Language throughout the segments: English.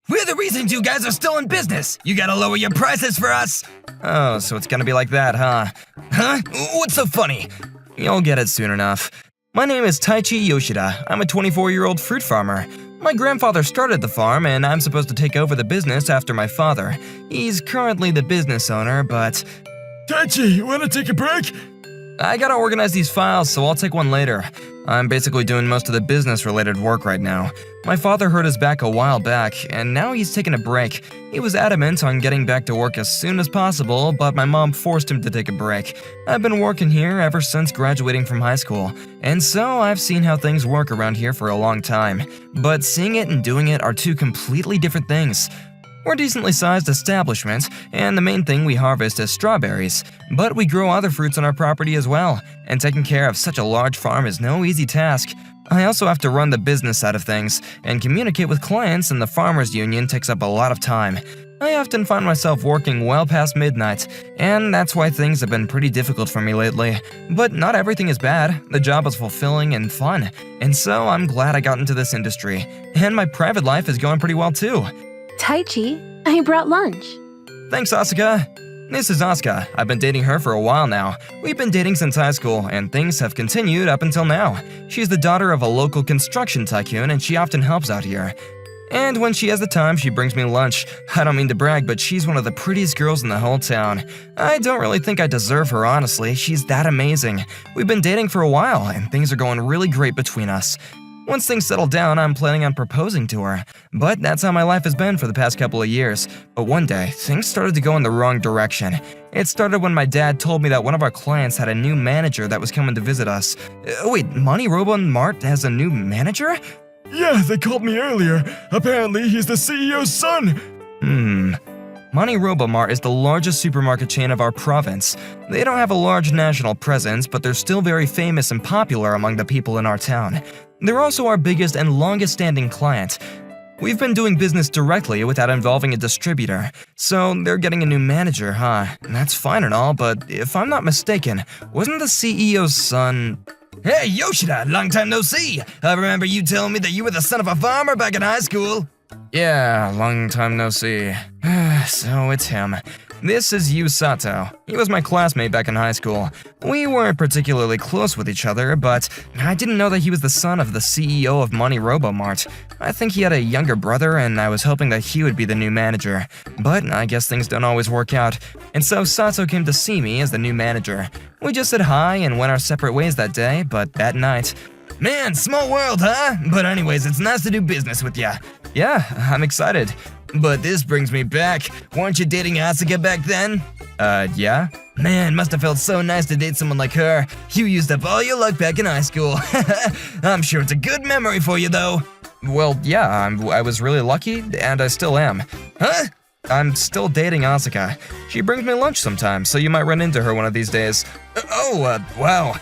We're the reasons you guys are still in business. You gotta lower your prices for us. Oh, so it's gonna be like that, huh? Huh? What's so funny? You'll get it soon enough. My name is Taichi Yoshida. I'm a 24-year-old fruit farmer. My grandfather started the farm, and I'm supposed to take over the business after my father. He's currently the business owner, but… Taichi, wanna take a break? I gotta organize these files, so I'll take one later. I'm basically doing most of the business-related work right now. My father hurt his back a while back, and now he's taking a break. He was adamant on getting back to work as soon as possible, but my mom forced him to take a break. I've been working here ever since graduating from high school, and so I've seen how things work around here for a long time. But seeing it and doing it are two completely different things. We're a decently sized establishment, and the main thing we harvest is strawberries. But we grow other fruits on our property as well, and taking care of such a large farm is no easy task. I also have to run the business side of things, and communicate with clients and the farmers union takes up a lot of time. I often find myself working well past midnight, and that's why things have been pretty difficult for me lately. But not everything is bad, the job is fulfilling and fun, and so I'm glad I got into this industry. And my private life is going pretty well too. Taichi, I brought lunch. Thanks, Asuka. This is Asuka. I've been dating her for a while now. We've been dating since high school, and things have continued up until now. She's the daughter of a local construction tycoon, and she often helps out here. And when she has the time, she brings me lunch. I don't mean to brag, but she's one of the prettiest girls in the whole town. I don't really think I deserve her, honestly. She's that amazing. We've been dating for a while, and things are going really great between us. Once things settle down, I'm planning on proposing to her. But that's how my life has been for the past couple of years. But one day, things started to go in the wrong direction. It started when my dad told me that one of our clients had a new manager that was coming to visit us. Wait, Money Robo Mart has a new manager? Yeah, they called me earlier. Apparently, he's the CEO's son. Money Robomart is the largest supermarket chain of our province. They don't have a large national presence, but they're still very famous and popular among the people in our town. They're also our biggest and longest-standing client. We've been doing business directly without involving a distributor, so they're getting a new manager, huh? That's fine and all, but if I'm not mistaken, wasn't the CEO's son… Hey, Yoshida, long time no see! I remember you telling me that you were the son of a farmer back in high school. Yeah, long time no see. So it's him. This is Yu Sato. He was my classmate back in high school. We weren't particularly close with each other, but I didn't know that he was the son of the CEO of Money Robomart. I think he had a younger brother, and I was hoping that he would be the new manager. But I guess things don't always work out, and so Sato came to see me as the new manager. We just said hi and went our separate ways that day, but that night… Man, small world, huh? But anyways, it's nice to do business with ya. Yeah, I'm excited. But this brings me back. Weren't you dating Asuka back then? Yeah. Man, must have felt so nice to date someone like her. You used up all your luck back in high school. I'm sure it's a good memory for you, though. Well, yeah, I was really lucky, and I still am. Huh? I'm still dating Asuka. She brings me lunch sometimes, so you might run into her one of these days. Wow.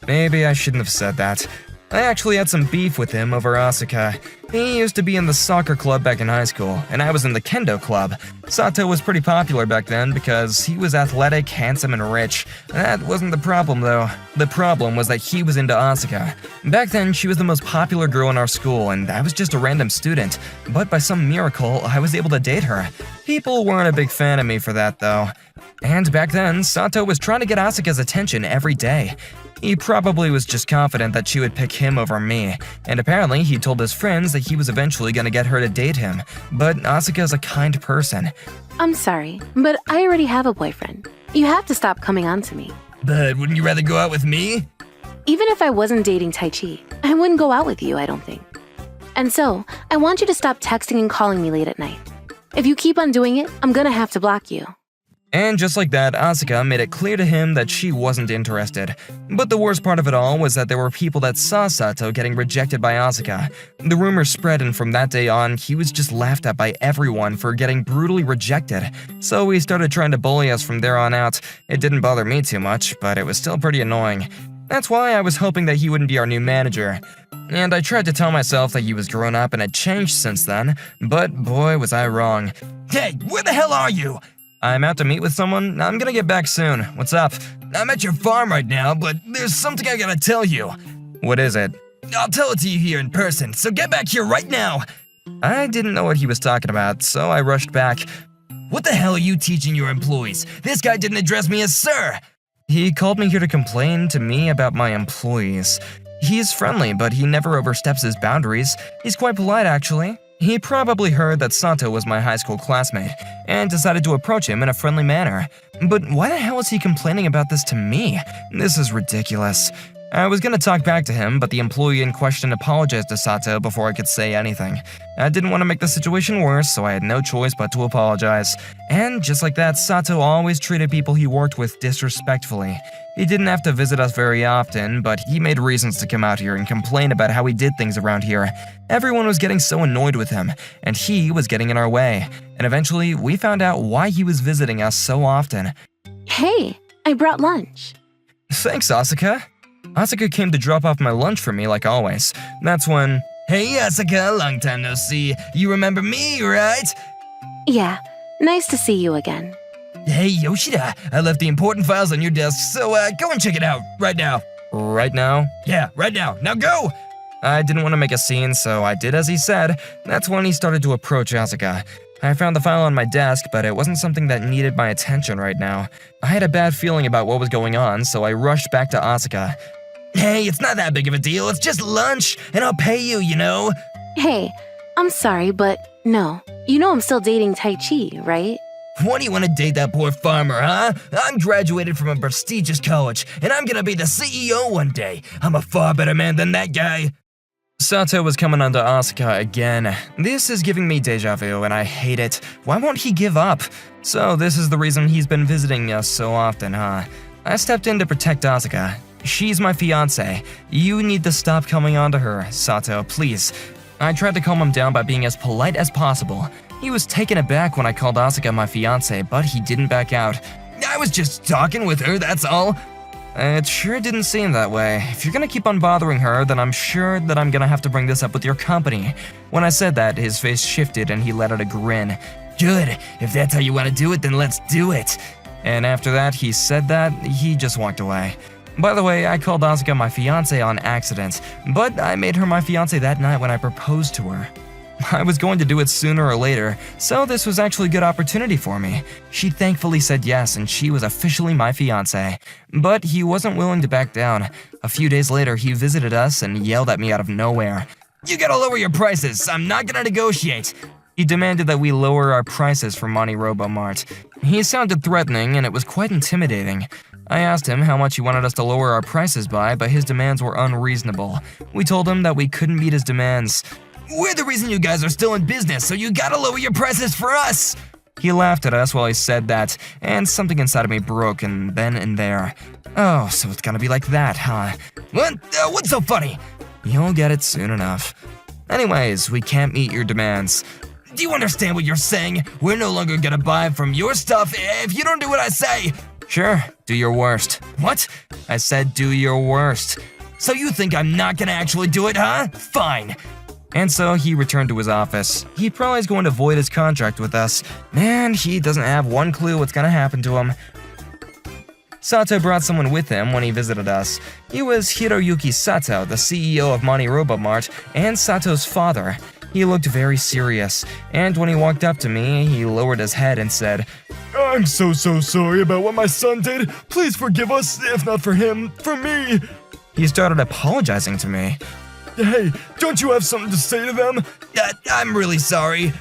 Maybe I shouldn't have said that. I actually had some beef with him over Asuka. He used to be in the soccer club back in high school, and I was in the kendo club. Sato was pretty popular back then because he was athletic, handsome, and rich. That wasn't the problem, though. The problem was that he was into Asuka. Back then, she was the most popular girl in our school, and I was just a random student. But by some miracle, I was able to date her. People weren't a big fan of me for that, though. And back then, Sato was trying to get Asuka's attention every day. He probably was just confident that she would pick him over me, and apparently he told his friends that he was eventually gonna get her to date him. But Asuka's a kind person. I'm sorry, but I already have a boyfriend. You have to stop coming on to me. But wouldn't you rather go out with me? Even if I wasn't dating Taichi, I wouldn't go out with you, I don't think. And so, I want you to stop texting and calling me late at night. If you keep on doing it, I'm gonna have to block you. And just like that, Asuka made it clear to him that she wasn't interested. But the worst part of it all was that there were people that saw Sato getting rejected by Asuka. The rumors spread, and from that day on, he was just laughed at by everyone for getting brutally rejected. So he started trying to bully us from there on out. It didn't bother me too much, but it was still pretty annoying. That's why I was hoping that he wouldn't be our new manager. And I tried to tell myself that he was grown up and had changed since then, but boy was I wrong. Hey, where the hell are you? I'm out to meet with someone. I'm gonna get back soon. What's up? I'm at your farm right now, but there's something I gotta tell you. What is it? I'll tell it to you here in person, so get back here right now. I didn't know what he was talking about, so I rushed back. What the hell are you teaching your employees? This guy didn't address me as sir! He called me here to complain to me about my employees. He's friendly, but he never oversteps his boundaries. He's quite polite, actually. He probably heard that Sato was my high school classmate and decided to approach him in a friendly manner. But why the hell is he complaining about this to me? This is ridiculous. I was gonna talk back to him, but the employee in question apologized to Sato before I could say anything. I didn't want to make the situation worse, so I had no choice but to apologize. And just like that, Sato always treated people he worked with disrespectfully. He didn't have to visit us very often, but he made reasons to come out here and complain about how he did things around here. Everyone was getting so annoyed with him, and he was getting in our way. And eventually, we found out why he was visiting us so often. Hey, I brought lunch. Thanks, Asuka. Asuka came to drop off my lunch for me like always. That's when… Hey Asuka, long time no see. You remember me, right? Yeah, nice to see you again. Hey Yoshida, I left the important files on your desk, so go and check it out, right now. Right now? Yeah, right now. Now go! I didn't want to make a scene, so I did as he said. That's when he started to approach Asuka. I found the file on my desk, but it wasn't something that needed my attention right now. I had a bad feeling about what was going on, so I rushed back to Asuka. Hey, it's not that big of a deal, it's just lunch, and I'll pay you, you know? Hey, I'm sorry, but no. You know I'm still dating Tai Chi, right? What do you want to date that poor farmer, huh? I'm graduated from a prestigious college, and I'm gonna be the CEO one day. I'm a far better man than that guy. Sato was coming onto Asuka again. This is giving me deja vu, and I hate it. Why won't he give up? So this is the reason he's been visiting us so often, huh? I stepped in to protect Asuka. She's my fiancé. You need to stop coming onto her, Sato, please. I tried to calm him down by being as polite as possible. He was taken aback when I called Asuka my fiancé, but he didn't back out. I was just talking with her, that's all. It sure didn't seem that way. If you're gonna keep on bothering her, then I'm sure that I'm gonna have to bring this up with your company. When I said that, his face shifted and he let out a grin. Good, if that's how you want to do it, then let's do it. And after that, he said that, he just walked away. By the way, I called Asuka my fiancé on accident, but I made her my fiancé that night when I proposed to her. I was going to do it sooner or later, so this was actually a good opportunity for me. She thankfully said yes, and she was officially my fiancé. But he wasn't willing to back down. A few days later, he visited us and yelled at me out of nowhere. You gotta lower your prices, I'm not gonna negotiate. He demanded that we lower our prices for Money-Robo Mart. He sounded threatening, and it was quite intimidating. I asked him how much he wanted us to lower our prices by, but his demands were unreasonable. We told him that we couldn't meet his demands. We're the reason you guys are still in business, so you gotta lower your prices for us! He laughed at us while he said that, and something inside of me broke and then and there. Oh, so it's gonna be like that, huh? What's so funny? You'll get it soon enough. Anyways, we can't meet your demands. Do you understand what you're saying? We're no longer gonna buy from your stuff if you don't do what I say! Sure, do your worst. What? I said do your worst. So you think I'm not gonna actually do it, huh? Fine. And so he returned to his office. He probably is going to void his contract with us. Man, he doesn't have one clue what's gonna happen to him. Sato brought someone with him when he visited us. He was Hiroyuki Sato, the CEO of Money-Robo Mart, and Sato's father. He looked very serious, and when he walked up to me, he lowered his head and said, I'm so sorry about what my son did. Please forgive us, if not for him, for me. He started apologizing to me. Hey, don't you have something to say to them? I'm really sorry.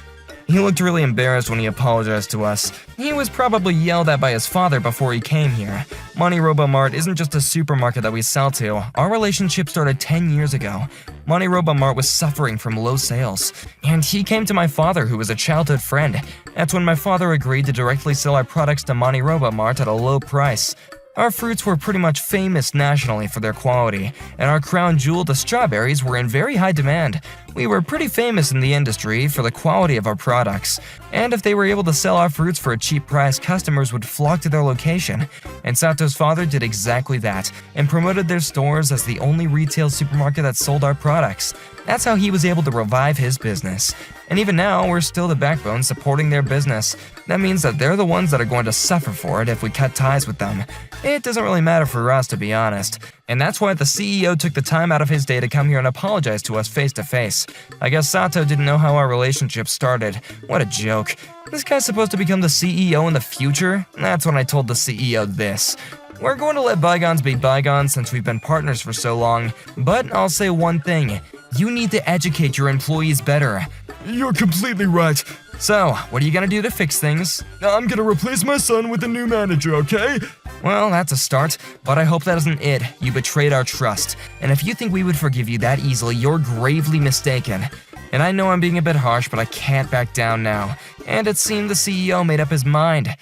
He looked really embarrassed when he apologized to us. He was probably yelled at by his father before he came here. Money-Robo Mart isn't just a supermarket that we sell to. Our relationship started 10 years ago. Money-Robo Mart was suffering from low sales, and he came to my father, who was a childhood friend. That's when my father agreed to directly sell our products to Money-Robo Mart at a low price. Our fruits were pretty much famous nationally for their quality, and our crown jewel, the strawberries, were in very high demand. We were pretty famous in the industry for the quality of our products, and if they were able to sell our fruits for a cheap price, customers would flock to their location. And Sato's father did exactly that, and promoted their stores as the only retail supermarket that sold our products. That's how he was able to revive his business. And even now, we're still the backbone supporting their business. That means that they're the ones that are going to suffer for it if we cut ties with them. It doesn't really matter for us, to be honest. And that's why the CEO took the time out of his day to come here and apologize to us face to face. I guess Sato didn't know how our relationship started. What a joke. This guy's supposed to become the CEO in the future? That's when I told the CEO this. We're going to let bygones be bygones since we've been partners for so long, but I'll say one thing. You need to educate your employees better. You're completely right. So, what are you gonna do to fix things? I'm gonna replace my son with a new manager, okay? Well, that's a start, but I hope that isn't it. You betrayed our trust, and if you think we would forgive you that easily, you're gravely mistaken. And I know I'm being a bit harsh, but I can't back down now. And it seemed the CEO made up his mind.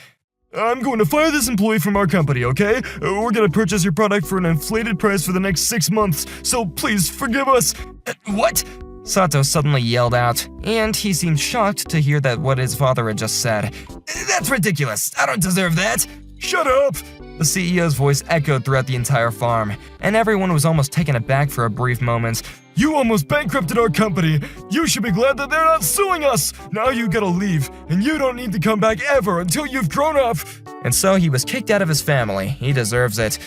I'm going to fire this employee from our company, okay? We're gonna purchase your product for an inflated price for the next 6 months, so please forgive us. What? Sato suddenly yelled out, and he seemed shocked to hear that what his father had just said. That's ridiculous. I don't deserve that. Shut up! The CEO's voice echoed throughout the entire farm, and everyone was almost taken aback for a brief moment. You almost bankrupted our company. You should be glad that they're not suing us. Now you gotta leave, and you don't need to come back ever until you've grown up. And so he was kicked out of his family. He deserves it.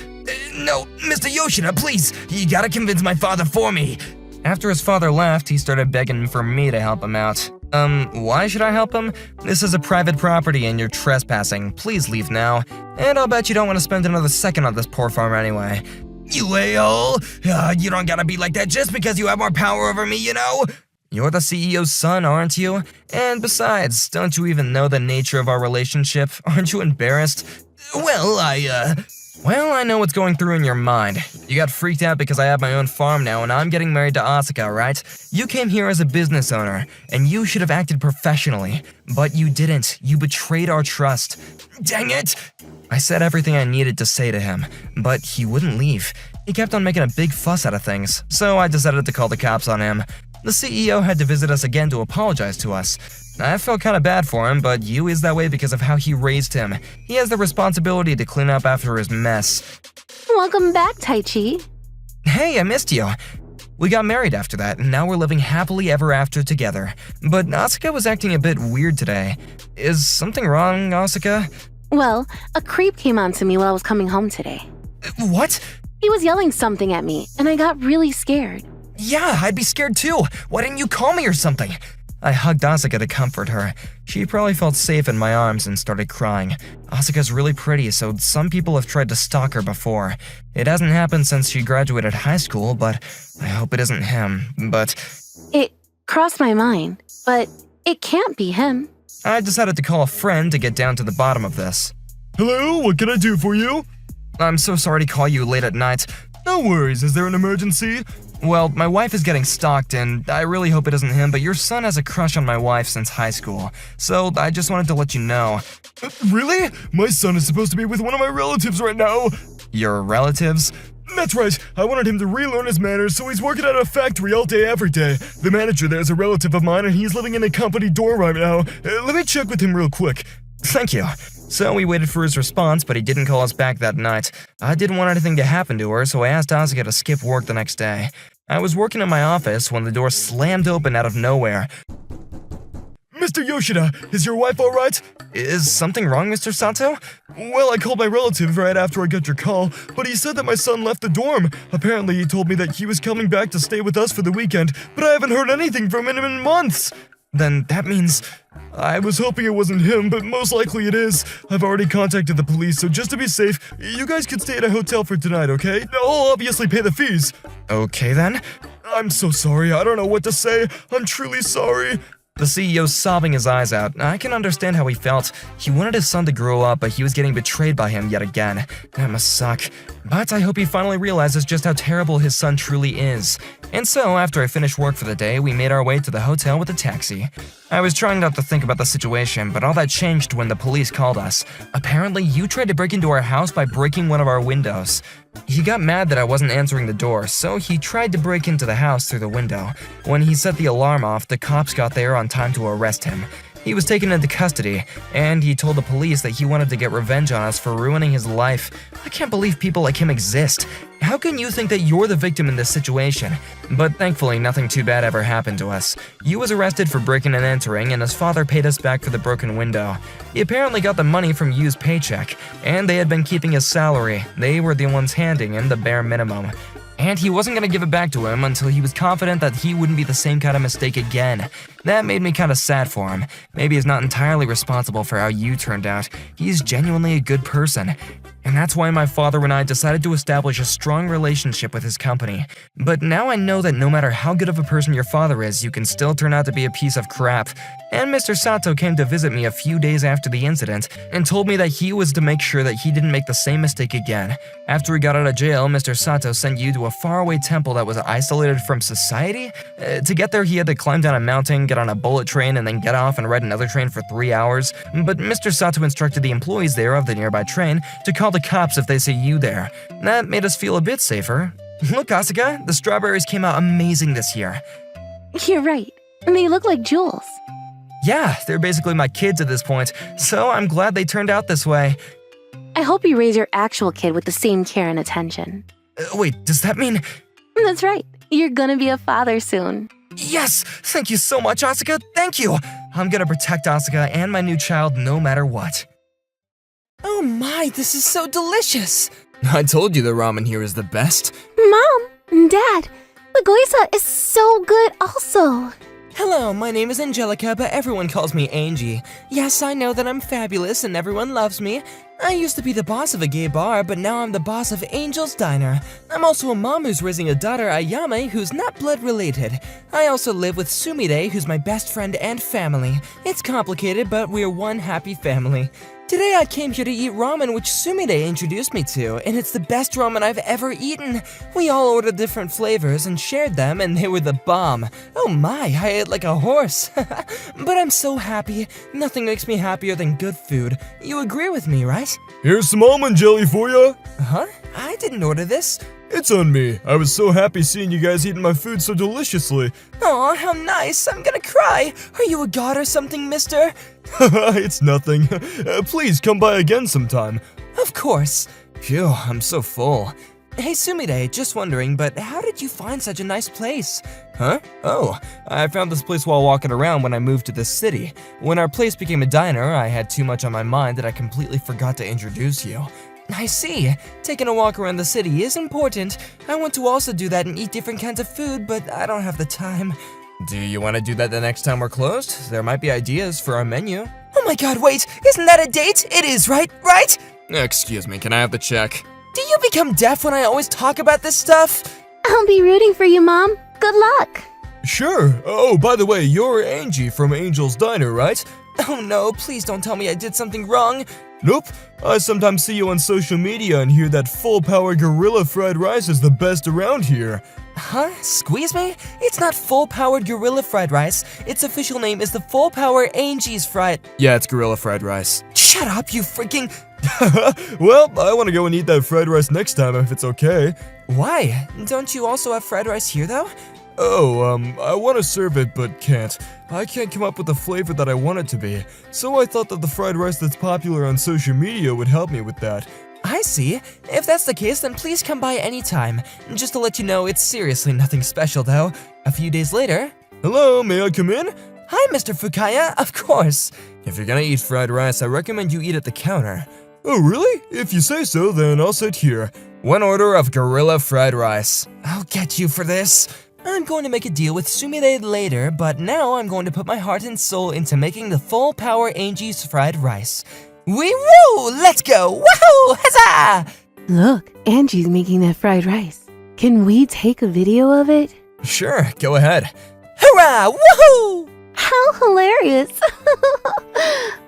No, Mr. Yoshida, please. You gotta convince my father for me. After his father left, he started begging for me to help him out. Why should I help him? This is a private property and you're trespassing. Please leave now. And I'll bet you don't want to spend another second on this poor farm anyway. You a-hole. You don't gotta be like that just because you have more power over me, you know? You're the CEO's son, aren't you? And besides, don't you even know the nature of our relationship? Aren't you embarrassed? Well, Well, I know what's going through in your mind. You got freaked out because I have my own farm now and I'm getting married to Asuka, right? You came here as a business owner, and you should have acted professionally. But you didn't. You betrayed our trust. Dang it! I said everything I needed to say to him, but he wouldn't leave. He kept on making a big fuss out of things, so I decided to call the cops on him. The CEO had to visit us again to apologize to us. I felt kinda bad for him, but Yu is that way because of how he raised him. He has the responsibility to clean up after his mess. Welcome back, Taichi. Hey, I missed you. We got married after that, and now we're living happily ever after together. But Asuka was acting a bit weird today. Is something wrong, Asuka? Well, a creep came on to me while I was coming home today. What? He was yelling something at me, and I got really scared. Yeah, I'd be scared too. Why didn't you call me or something? I hugged Asuka to comfort her. She probably felt safe in my arms and started crying. Asuka's really pretty, so some people have tried to stalk her before. It hasn't happened since she graduated high school, but I hope it isn't him. But It crossed my mind, but it can't be him. I decided to call a friend to get down to the bottom of this. Hello, what can I do for you? I'm so sorry to call you late at night. No worries, is there an emergency? Well, my wife is getting stalked, and I really hope it isn't him, but your son has a crush on my wife since high school. So I just wanted to let you know. Really? My son is supposed to be with one of my relatives right now. Your relatives? That's right, I wanted him to relearn his manners, so he's working at a factory all day every day. The manager there is a relative of mine, and he's living in a company dorm right now. Let me check with him real quick. Thank you. So we waited for his response, but he didn't call us back that night. I didn't want anything to happen to her, so I asked Asuka to skip work the next day. I was working in my office when the door slammed open out of nowhere. Mr. Yoshida, is your wife alright? Is something wrong, Mr. Sato? Well, I called my relative right after I got your call, but he said that my son left the dorm. Apparently, he told me that he was coming back to stay with us for the weekend, but I haven't heard anything from him in months. Then that means... I was hoping it wasn't him, but most likely it is. I've already contacted the police, so just to be safe, you guys could stay at a hotel for tonight, okay? I'll obviously pay the fees. Okay then. I'm so sorry, I don't know what to say. I'm truly sorry. The CEO's sobbing his eyes out. I can understand how he felt. He wanted his son to grow up, but he was getting betrayed by him yet again. That must suck. But I hope he finally realizes just how terrible his son truly is. And so, after I finished work for the day, we made our way to the hotel with a taxi. I was trying not to think about the situation, but all that changed when the police called us. Apparently, you tried to break into our house by breaking one of our windows. He got mad that I wasn't answering the door, so he tried to break into the house through the window. When he set the alarm off, the cops got there on time to arrest him. He was taken into custody, and he told the police that he wanted to get revenge on us for ruining his life. I can't believe people like him exist. How can you think that you're the victim in this situation? But thankfully, nothing too bad ever happened to us. Yu was arrested for breaking and entering, and his father paid us back for the broken window. He apparently got the money from Yu's paycheck, and they had been keeping his salary. They were the ones handing him the bare minimum. And he wasn't going to give it back to him until he was confident that he wouldn't be the same kind of mistake again. That made me kind of sad for him. Maybe he's not entirely responsible for how Yu turned out. He's genuinely a good person. And that's why my father and I decided to establish a strong relationship with his company. But now I know that no matter how good of a person your father is, you can still turn out to be a piece of crap. And Mr. Sato came to visit me a few days after the incident and told me that he was to make sure that he didn't make the same mistake again. After he got out of jail, Mr. Sato sent Yu to a faraway temple that was isolated from society. To get there, he had to climb down a mountain, get on a bullet train, and then get off and ride another train for 3 hours. But Mr. Sato instructed the employees there of the nearby train to call the cops if they see Yu there. That made us feel a bit safer. Look, Asuka, the strawberries came out amazing this year. You're right. They look like jewels. Yeah, they're basically my kids at this point, so I'm glad they turned out this way. I hope you raise your actual kid with the same care and attention. Wait, does that mean… That's right. You're gonna be a father soon. Yes! Thank you so much, Asuka, thank you! I'm gonna protect Asuka and my new child no matter what. Oh my, this is so delicious! I told you the ramen here is the best. Mom, Dad, the gyoza is so good also. Hello, my name is Angelica, but everyone calls me Angie. Yes, I know that I'm fabulous and everyone loves me. I used to be the boss of a gay bar, but now I'm the boss of Angel's Diner. I'm also a mom who's raising a daughter, Ayame, who's not blood related. I also live with Sumire, who's my best friend and family. It's complicated, but we're one happy family. Today I came here to eat ramen which Sumire introduced me to, and it's the best ramen I've ever eaten. We all ordered different flavors and shared them, and they were the bomb. Oh my, I ate like a horse. But I'm so happy. Nothing makes me happier than good food. You agree with me, right? Here's some almond jelly for you. Huh? I didn't order this. It's on me. I was so happy seeing you guys eating my food so deliciously. Aw, how nice. I'm gonna cry. Are you a god or something, mister? It's nothing. Please come by again sometime. Of course. Phew, I'm so full. Hey, Sumire, just wondering, but how did you find such a nice place? Huh? Oh, I found this place while walking around when I moved to this city. When our place became a diner, I had too much on my mind that I completely forgot to introduce you. I see. Taking a walk around the city is important. I want to also do that and eat different kinds of food, but I don't have the time. Do you want to do that the next time we're closed? There might be ideas for our menu. Oh my god, wait! Isn't that a date? It is, right? Right? Excuse me, can I have the check? Do you become deaf when I always talk about this stuff? I'll be rooting for you, Mom. Good luck. Sure. Oh, by the way, you're Angie from Angel's Diner, right? Oh no, please don't tell me I did something wrong. Nope. I sometimes see you on social media and hear that full-power gorilla fried rice is the best around here. Huh? Squeeze me? It's not full-powered gorilla fried rice. Its official name is the full-power Angie's fried… Yeah, it's gorilla fried rice. Shut up, you freaking… Well, I want to go and eat that fried rice next time if it's okay. Why? Don't you also have fried rice here, though? Oh, I want to serve it but can't. I can't come up with the flavor that I want it to be. So I thought that the fried rice that's popular on social media would help me with that. I see. If that's the case, then please come by anytime. Just to let you know, it's seriously nothing special, though. A few days later… Hello, may I come in? Hi, Mr. Fukaya, of course. If you're gonna eat fried rice, I recommend you eat at the counter. Oh, really? If you say so, then I'll sit here. 1 order of gorilla fried rice. I'll get you for this. I'm going to make a deal with Sumire later, but now I'm going to put my heart and soul into making the full-power Angie's fried rice. Wee-woo! Let's go! Woohoo! Huzzah! Look, Angie's making that fried rice. Can we take a video of it? Sure, go ahead. Hurrah! Woohoo! How hilarious!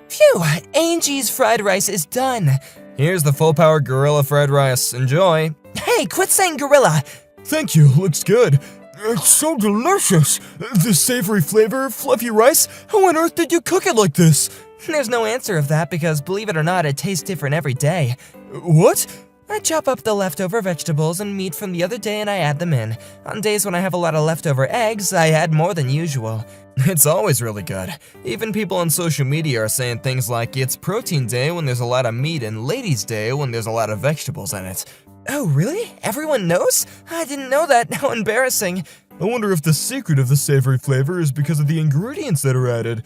Phew! Angie's fried rice is done. Here's the full power gorilla fried rice. Enjoy. Hey, quit saying gorilla! Thank you, looks good. It's so delicious. The savory flavor, fluffy rice. How on earth did you cook it like this? There's no answer of that because, believe it or not, it tastes different every day. What? I chop up the leftover vegetables and meat from the other day and I add them in. On days when I have a lot of leftover eggs, I add more than usual. It's always really good. Even people on social media are saying things like it's protein day when there's a lot of meat and ladies' day when there's a lot of vegetables in it. Oh, really? Everyone knows? I didn't know that. How embarrassing. I wonder if the secret of the savory flavor is because of the ingredients that are added.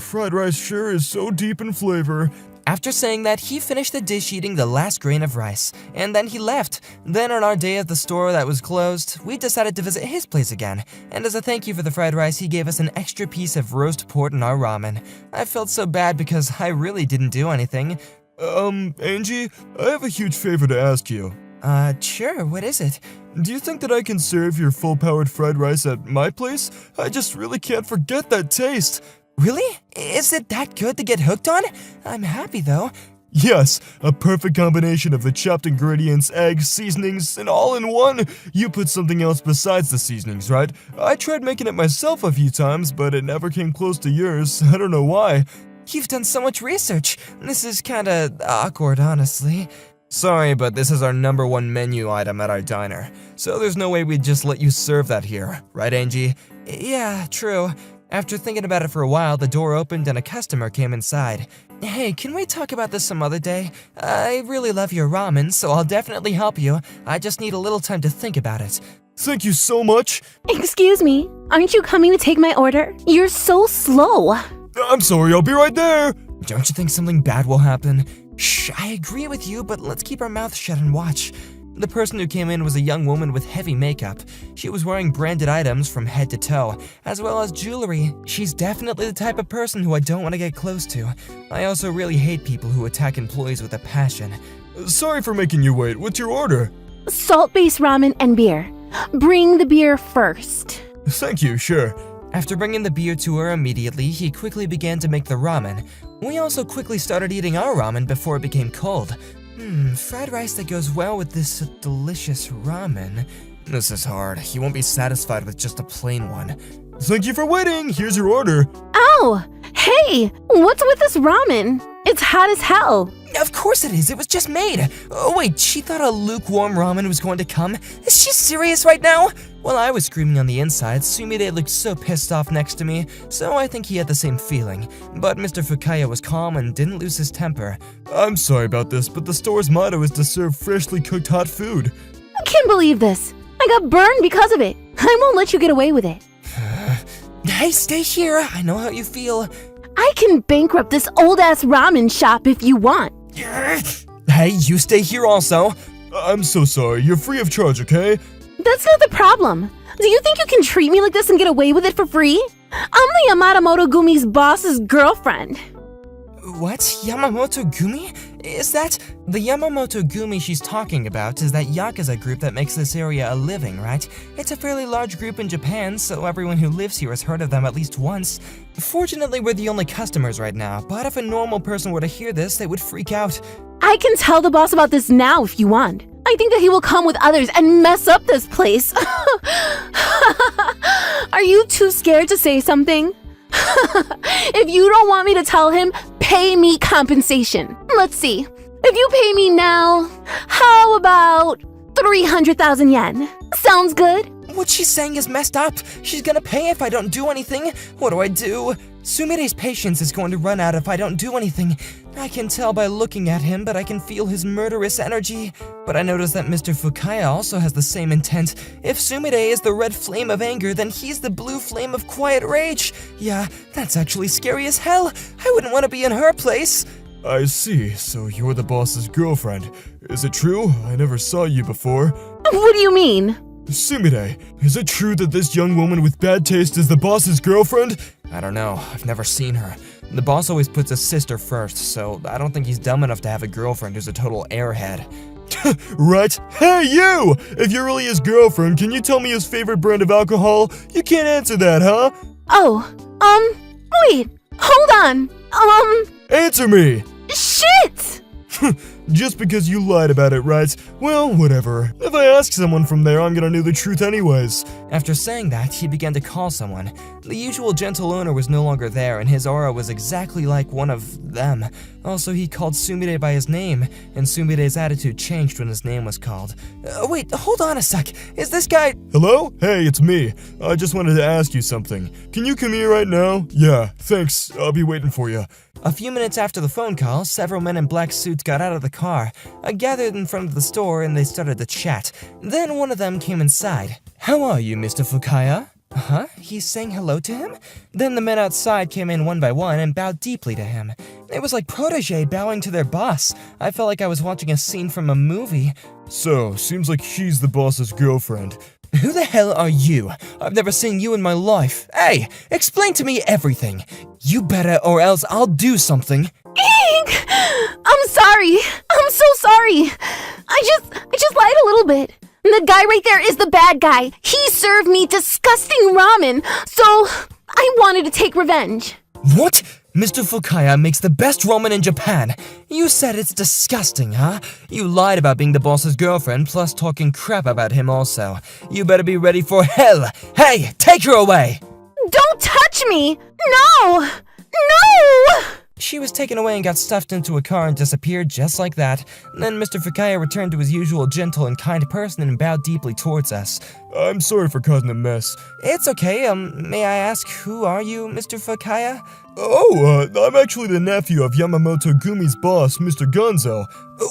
Fried rice sure is so deep in flavor. After saying that, he finished the dish eating the last grain of rice, and then he left. Then on our day at the store that was closed, we decided to visit his place again, and as a thank you for the fried rice, he gave us an extra piece of roast pork in our ramen. I felt so bad because I really didn't do anything. Angie, I have a huge favor to ask you. Sure, what is it? Do you think that I can serve your full-powered fried rice at my place? I just really can't forget that taste. Really? Is it that good to get hooked on? I'm happy though. Yes, a perfect combination of the chopped ingredients, eggs, seasonings, and all in one. You put something else besides the seasonings, right? I tried making it myself a few times, but it never came close to yours. I don't know why. You've done so much research. This is kinda awkward, honestly. Sorry, but this is our #1 menu item at our diner, so there's no way we'd just let you serve that here, right, Angie? Yeah, true. After thinking about it for a while, the door opened and a customer came inside. Hey, can we talk about this some other day? I really love your ramen, so I'll definitely help you. I just need a little time to think about it. Thank you so much. Excuse me, aren't you coming to take my order? You're so slow. I'm sorry, I'll be right there. Don't you think something bad will happen? Shh, I agree with you, but let's keep our mouths shut and watch. The person who came in was a young woman with heavy makeup. She was wearing branded items from head to toe, as well as jewelry. She's definitely the type of person who I don't want to get close to. I also really hate people who attack employees with a passion. Sorry for making you wait. What's your order? Salt-based ramen and beer. Bring the beer first. Thank you, sure. After bringing the beer to her immediately, he quickly began to make the ramen. We also quickly started eating our ramen before it became cold. Fried rice that goes well with this delicious ramen. This is hard. You won't be satisfied with just a plain one. Thank you for waiting. Here's your order. Ow! Hey, what's with this ramen? It's hot as hell. Of course it is, it was just made. Oh wait, she thought a lukewarm ramen was going to come? Is she serious right now? While I was screaming on the inside, Sumire looked so pissed off next to me, so I think he had the same feeling. But Mr. Fukaya was calm and didn't lose his temper. I'm sorry about this, but the store's motto is to serve freshly cooked hot food. I can't believe this. I got burned because of it. I won't let you get away with it. Hey, stay here, I know how you feel. I can bankrupt this old-ass ramen shop if you want. Hey, you stay here also. I'm so sorry. You're free of charge, okay? That's not the problem. Do you think you can treat me like this and get away with it for free? I'm the Yamamoto Gumi's boss's girlfriend. What? Yamamoto Gumi? Is that... The Yamamoto Gumi she's talking about is that Yakuza group that makes this area a living, right? It's a fairly large group in Japan, so everyone who lives here has heard of them at least once. Fortunately, we're the only customers right now, but if a normal person were to hear this, they would freak out. I can tell the boss about this now if you want. I think that he will come with others and mess up this place. Are you too scared to say something? If you don't want me to tell him, pay me compensation. Let's see. If you pay me now, how about 300,000 yen? Sounds good? What she's saying is messed up. She's gonna pay if I don't do anything. What do I do? Sumire's patience is going to run out if I don't do anything. I can tell by looking at him, but I can feel his murderous energy. But I notice that Mr. Fukaya also has the same intent. If Sumire is the red flame of anger, then he's the blue flame of quiet rage. Yeah, that's actually scary as hell. I wouldn't want to be in her place. I see. So you're the boss's girlfriend. Is it true? I never saw you before. What do you mean? Sumire, is it true that this young woman with bad taste is the boss's girlfriend? I don't know. I've never seen her. The boss always puts his sister first, so I don't think he's dumb enough to have a girlfriend who's a total airhead. Right? Hey, you! If you're really his girlfriend, can you tell me his favorite brand of alcohol? You can't answer that, huh? Oh, wait, hold on. Answer me! Shit! Just because you lied about it, right? Well, whatever. If I ask someone from there, I'm gonna know the truth anyways. After saying that, he began to call someone. The usual gentle owner was no longer there, and his aura was exactly like one of them. Also, he called Sumire by his name, and Sumire's attitude changed when his name was called. Wait, hold on a sec. Is this guy... Hello? Hey, it's me. I just wanted to ask you something. Can you come here right now? Yeah, thanks. I'll be waiting for you. A few minutes after the phone call, several men in black suits got out of the car, gathered in front of the store, and they started to chat. Then one of them came inside. How are you, Mr. Fukaya? Huh? He's saying hello to him? Then the men outside came in one by one and bowed deeply to him. It was like protege bowing to their boss. I felt like I was watching a scene from a movie. So, seems like she's the boss's girlfriend. Who the hell are you? I've never seen you in my life. Hey, explain to me everything. You better or else I'll do something. Ink! I'm sorry. I'm so sorry. I just lied a little bit. The guy right there is the bad guy. He served me disgusting ramen, so I wanted to take revenge. What? Mr. Fukaya makes the best ramen in Japan. You said it's disgusting, huh? You lied about being the boss's girlfriend, plus talking crap about him also. You better be ready for hell. Hey, take her away! Don't touch me! No! No! She was taken away and got stuffed into a car and disappeared just like that. Then Mr. Fukaya returned to his usual gentle and kind person and bowed deeply towards us. I'm sorry for causing a mess. It's okay, may I ask, who are you, Mr. Fukaya? Oh, I'm actually the nephew of Yamamoto Gumi's boss, Mr. Gonzo.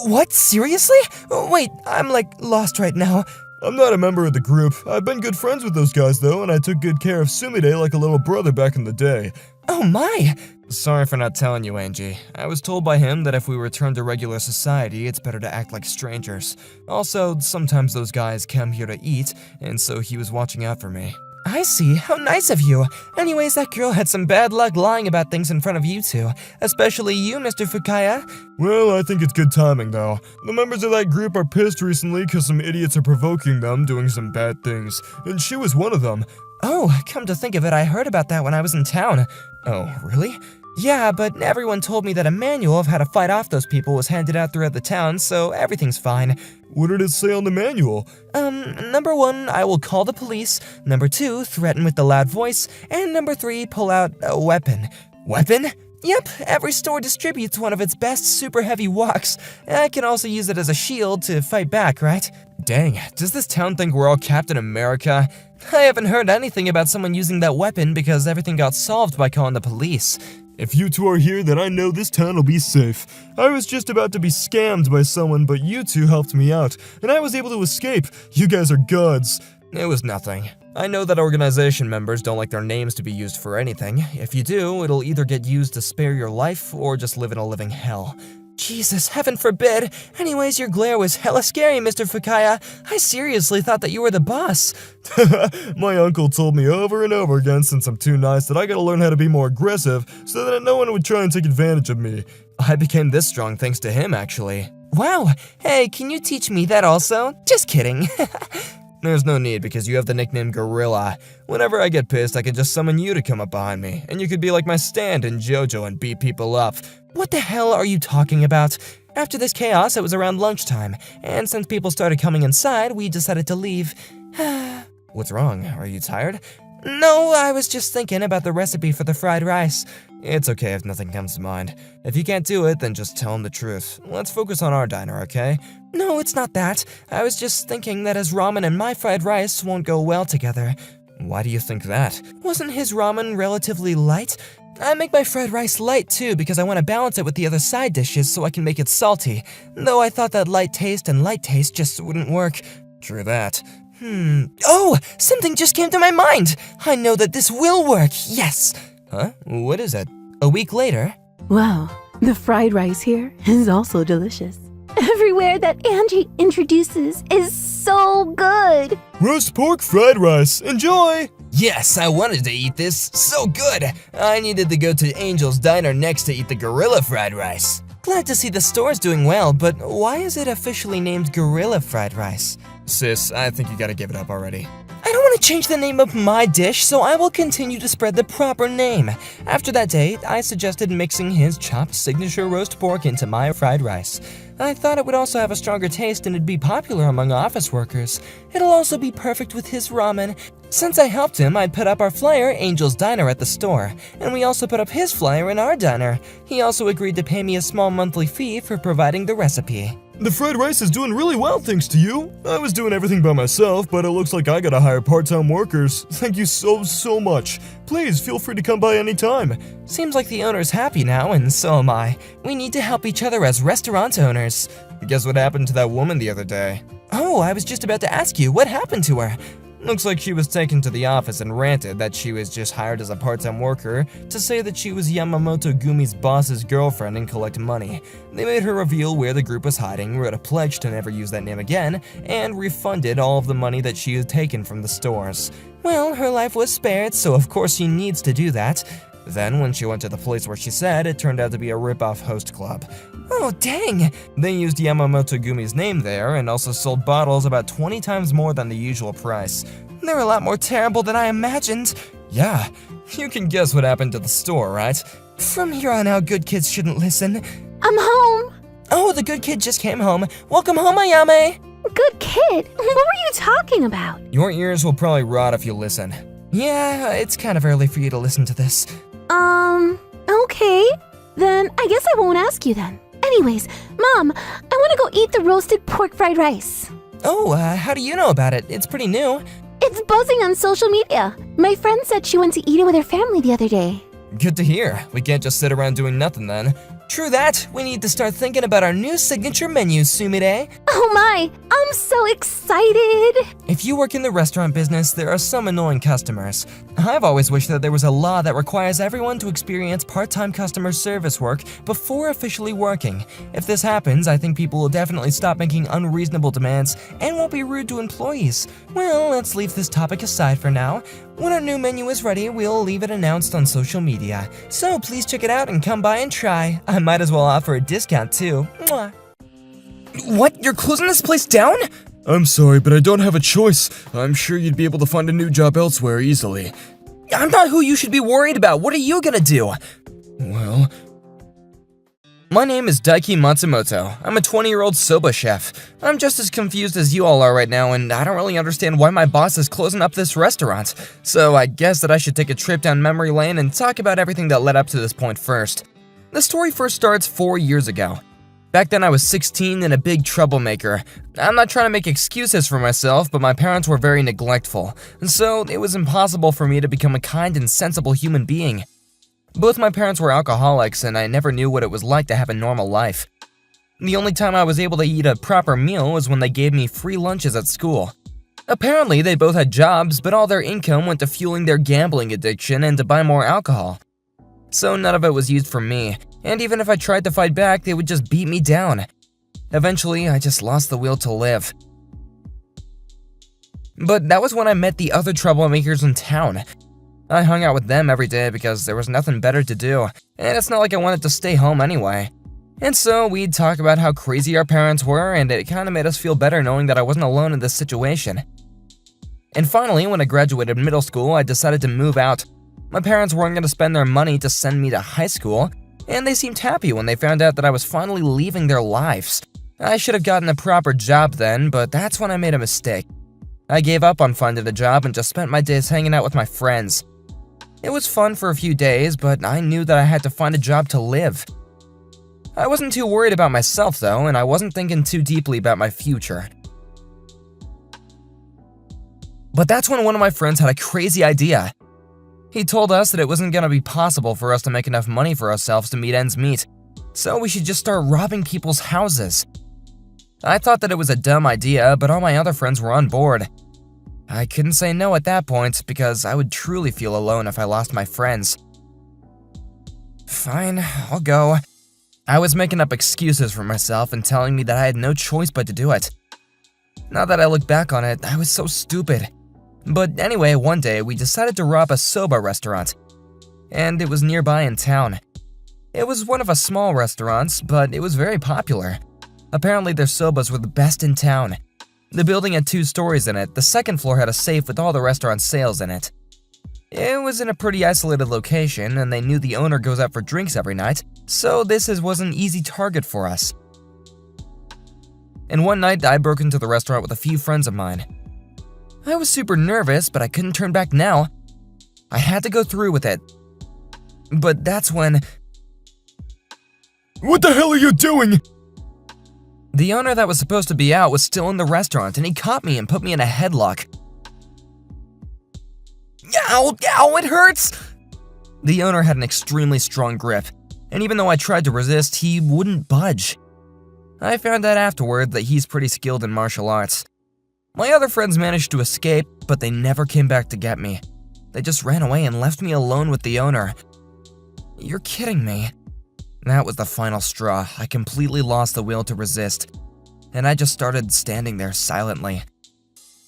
What, seriously? Wait, I'm lost right now. I'm not a member of the group. I've been good friends with those guys though, and I took good care of Sumire like a little brother back in the day. Oh my! Sorry for not telling you, Angie. I was told by him that if we return to regular society, it's better to act like strangers. Also, sometimes those guys come here to eat, and so he was watching out for me. I see. How nice of you. Anyways, that girl had some bad luck lying about things in front of you two. Especially you, Mr. Fukaya. Well, I think it's good timing though. The members of that group are pissed recently because some idiots are provoking them, doing some bad things. And she was one of them. Oh, come to think of it, I heard about that when I was in town. Oh, really? Yeah, but everyone told me that a manual of how to fight off those people was handed out throughout the town, so everything's fine. What did it say on the manual? Number 1, I will call the police. Number 2, threaten with the loud voice. And number 3, pull out a weapon. Weapon? Yep, every store distributes one of its best super heavy woks. I can also use it as a shield to fight back, right? Dang, does this town think we're all Captain America? I haven't heard anything about someone using that weapon because everything got solved by calling the police. If you two are here, then I know this town will be safe. I was just about to be scammed by someone, but you two helped me out, and I was able to escape. You guys are gods. It was nothing. I know that organization members don't like their names to be used for anything. If you do, it'll either get used to spare your life or just live in a living hell. Jesus, heaven forbid. Anyways, your glare was hella scary, Mr. Fukaya. I seriously thought that you were the boss. My uncle told me over and over again since I'm too nice that I gotta learn how to be more aggressive so that no one would try and take advantage of me. I became this strong thanks to him, actually. Wow. Hey, can you teach me that also? Just kidding. There's no need because you have the nickname Gorilla. Whenever I get pissed, I can just summon you to come up behind me, and you could be like my stand in JoJo and beat people up. What the hell are you talking about? After this chaos, it was around lunchtime, and since people started coming inside, we decided to leave. What's wrong? Are you tired? No, I was just thinking about the recipe for the fried rice. It's okay if nothing comes to mind. If you can't do it, then just tell him the truth. Let's focus on our diner, okay? No, it's not that. I was just thinking that his ramen and my fried rice won't go well together. Why do you think that? Wasn't his ramen relatively light? I make my fried rice light too because I want to balance it with the other side dishes so I can make it salty. Though I thought that light taste and light taste just wouldn't work. True that. Oh, something just came to my mind. I know that this will work, yes. Huh? What is it? A week later. Wow, the fried rice here is also delicious. Everywhere that Angie introduces is so good. Roast pork fried rice. Enjoy! Yes, I wanted to eat this. So good. I needed to go to Angel's Diner next to eat the gorilla fried rice. Glad to see the store's doing well, but why is it officially named Gorilla Fried Rice? Sis, I think you gotta give it up already. I don't want to change the name of my dish, so I will continue to spread the proper name. After that day, I suggested mixing his chopped signature roast pork into my fried rice. I thought it would also have a stronger taste and it'd be popular among office workers. It'll also be perfect with his ramen. Since I helped him, I'd put up our flyer, Angel's Diner, at the store, and we also put up his flyer in our diner. He also agreed to pay me a small monthly fee for providing the recipe. The fried rice is doing really well thanks to you. I was doing everything by myself, but it looks like I gotta hire part-time workers. Thank you so much. Please feel free to come by anytime. Seems like the owner's happy now, and so am I. We need to help each other as restaurant owners. Guess what happened to that woman the other day? Oh, I was just about to ask you, what happened to her? Looks like she was taken to the office and ranted that she was just hired as a part-time worker to say that she was Yamamoto Gumi's boss's girlfriend and collect money. They made her reveal where the group was hiding, wrote a pledge to never use that name again, and refunded all of the money that she had taken from the stores. Well, her life was spared, so of course she needs to do that. Then, when she went to the place where she said, it turned out to be a rip-off host club. Oh, dang! They used Yamamoto Gumi's name there and also sold bottles about 20 times more than the usual price. They're a lot more terrible than I imagined. Yeah, you can guess what happened to the store, right? From here on out, good kids shouldn't listen. I'm home. Oh, the good kid just came home. Welcome home, Ayame! Good kid? What were you talking about? Your ears will probably rot if you listen. Yeah, it's kind of early for you to listen to this. Okay. Then I guess I won't ask you then. Anyways, Mom, I want to go eat the roasted pork fried rice. Oh, how do you know about it? It's pretty new. It's buzzing on social media. My friend said she went to eat it with her family the other day. Good to hear. We can't just sit around doing nothing then. True that. We need to start thinking about our new signature menu, Sumire. Oh my, I'm so excited. If you work in the restaurant business, there are some annoying customers. I've always wished that there was a law that requires everyone to experience part-time customer service work before officially working. If this happens, I think people will definitely stop making unreasonable demands and won't be rude to employees. Well, let's leave this topic aside for now. When our new menu is ready, we'll leave it announced on social media. So please check it out and come by and try. I might as well offer a discount too. Mwah. What? You're closing this place down? I'm sorry, but I don't have a choice. I'm sure you'd be able to find a new job elsewhere easily. I'm not who you should be worried about. What are you gonna do? Well, My name is Daiki Matsumoto. I'm a 20-year-old soba chef. I'm just as confused as you all are right now, and I don't really understand why my boss is closing up this restaurant. So I guess that I should take a trip down memory lane and talk about everything that led up to this point first. The story first starts 4 years ago. Back then I was 16 and a big troublemaker. I'm not trying to make excuses for myself, but my parents were very neglectful, and so it was impossible for me to become a kind and sensible human being. Both my parents were alcoholics, and I never knew what it was like to have a normal life. The only time I was able to eat a proper meal was when they gave me free lunches at school. Apparently, they both had jobs, but all their income went to fueling their gambling addiction and to buy more alcohol. So none of it was used for me, and even if I tried to fight back, they would just beat me down. Eventually, I just lost the will to live. But that was when I met the other troublemakers in town. I hung out with them every day because there was nothing better to do, and it's not like I wanted to stay home anyway. And so we'd talk about how crazy our parents were, and it kind of made us feel better knowing that I wasn't alone in this situation. And finally, when I graduated middle school, I decided to move out. My parents weren't going to spend their money to send me to high school, and they seemed happy when they found out that I was finally leaving their lives. I should have gotten a proper job then, but that's when I made a mistake. I gave up on finding a job and just spent my days hanging out with my friends. It was fun for a few days, but I knew that I had to find a job to live. I wasn't too worried about myself though, and I wasn't thinking too deeply about my future. But that's when one of my friends had a crazy idea. He told us that it wasn't going to be possible for us to make enough money for ourselves to meet ends meet, so we should just start robbing people's houses. I thought that it was a dumb idea, but all my other friends were on board. I couldn't say no at that point because I would truly feel alone if I lost my friends. Fine, I'll go. I was making up excuses for myself and telling me that I had no choice but to do it. Now that I look back on it, I was so stupid. But anyway, one day we decided to rob a soba restaurant, and it was nearby in town. It was one of a small restaurants, but it was very popular. Apparently their sobas were the best in town. The building had 2 stories in it. The second floor had a safe with all the restaurant's sales in it. It was in a pretty isolated location, and they knew the owner goes out for drinks every night, so was an easy target for us. And one night, I broke into the restaurant with a few friends of mine. I was super nervous, but I couldn't turn back now. I had to go through with it. But that's when What the hell are you doing? the owner that was supposed to be out was still in the restaurant, and he caught me and put me in a headlock. Ow, ow, it hurts! The owner had an extremely strong grip, and even though I tried to resist, he wouldn't budge. I found out afterward that he's pretty skilled in martial arts. My other friends managed to escape, but they never came back to get me. They just ran away and left me alone with the owner. You're kidding me. That was the final straw. I completely lost the will to resist, and I just started standing there silently.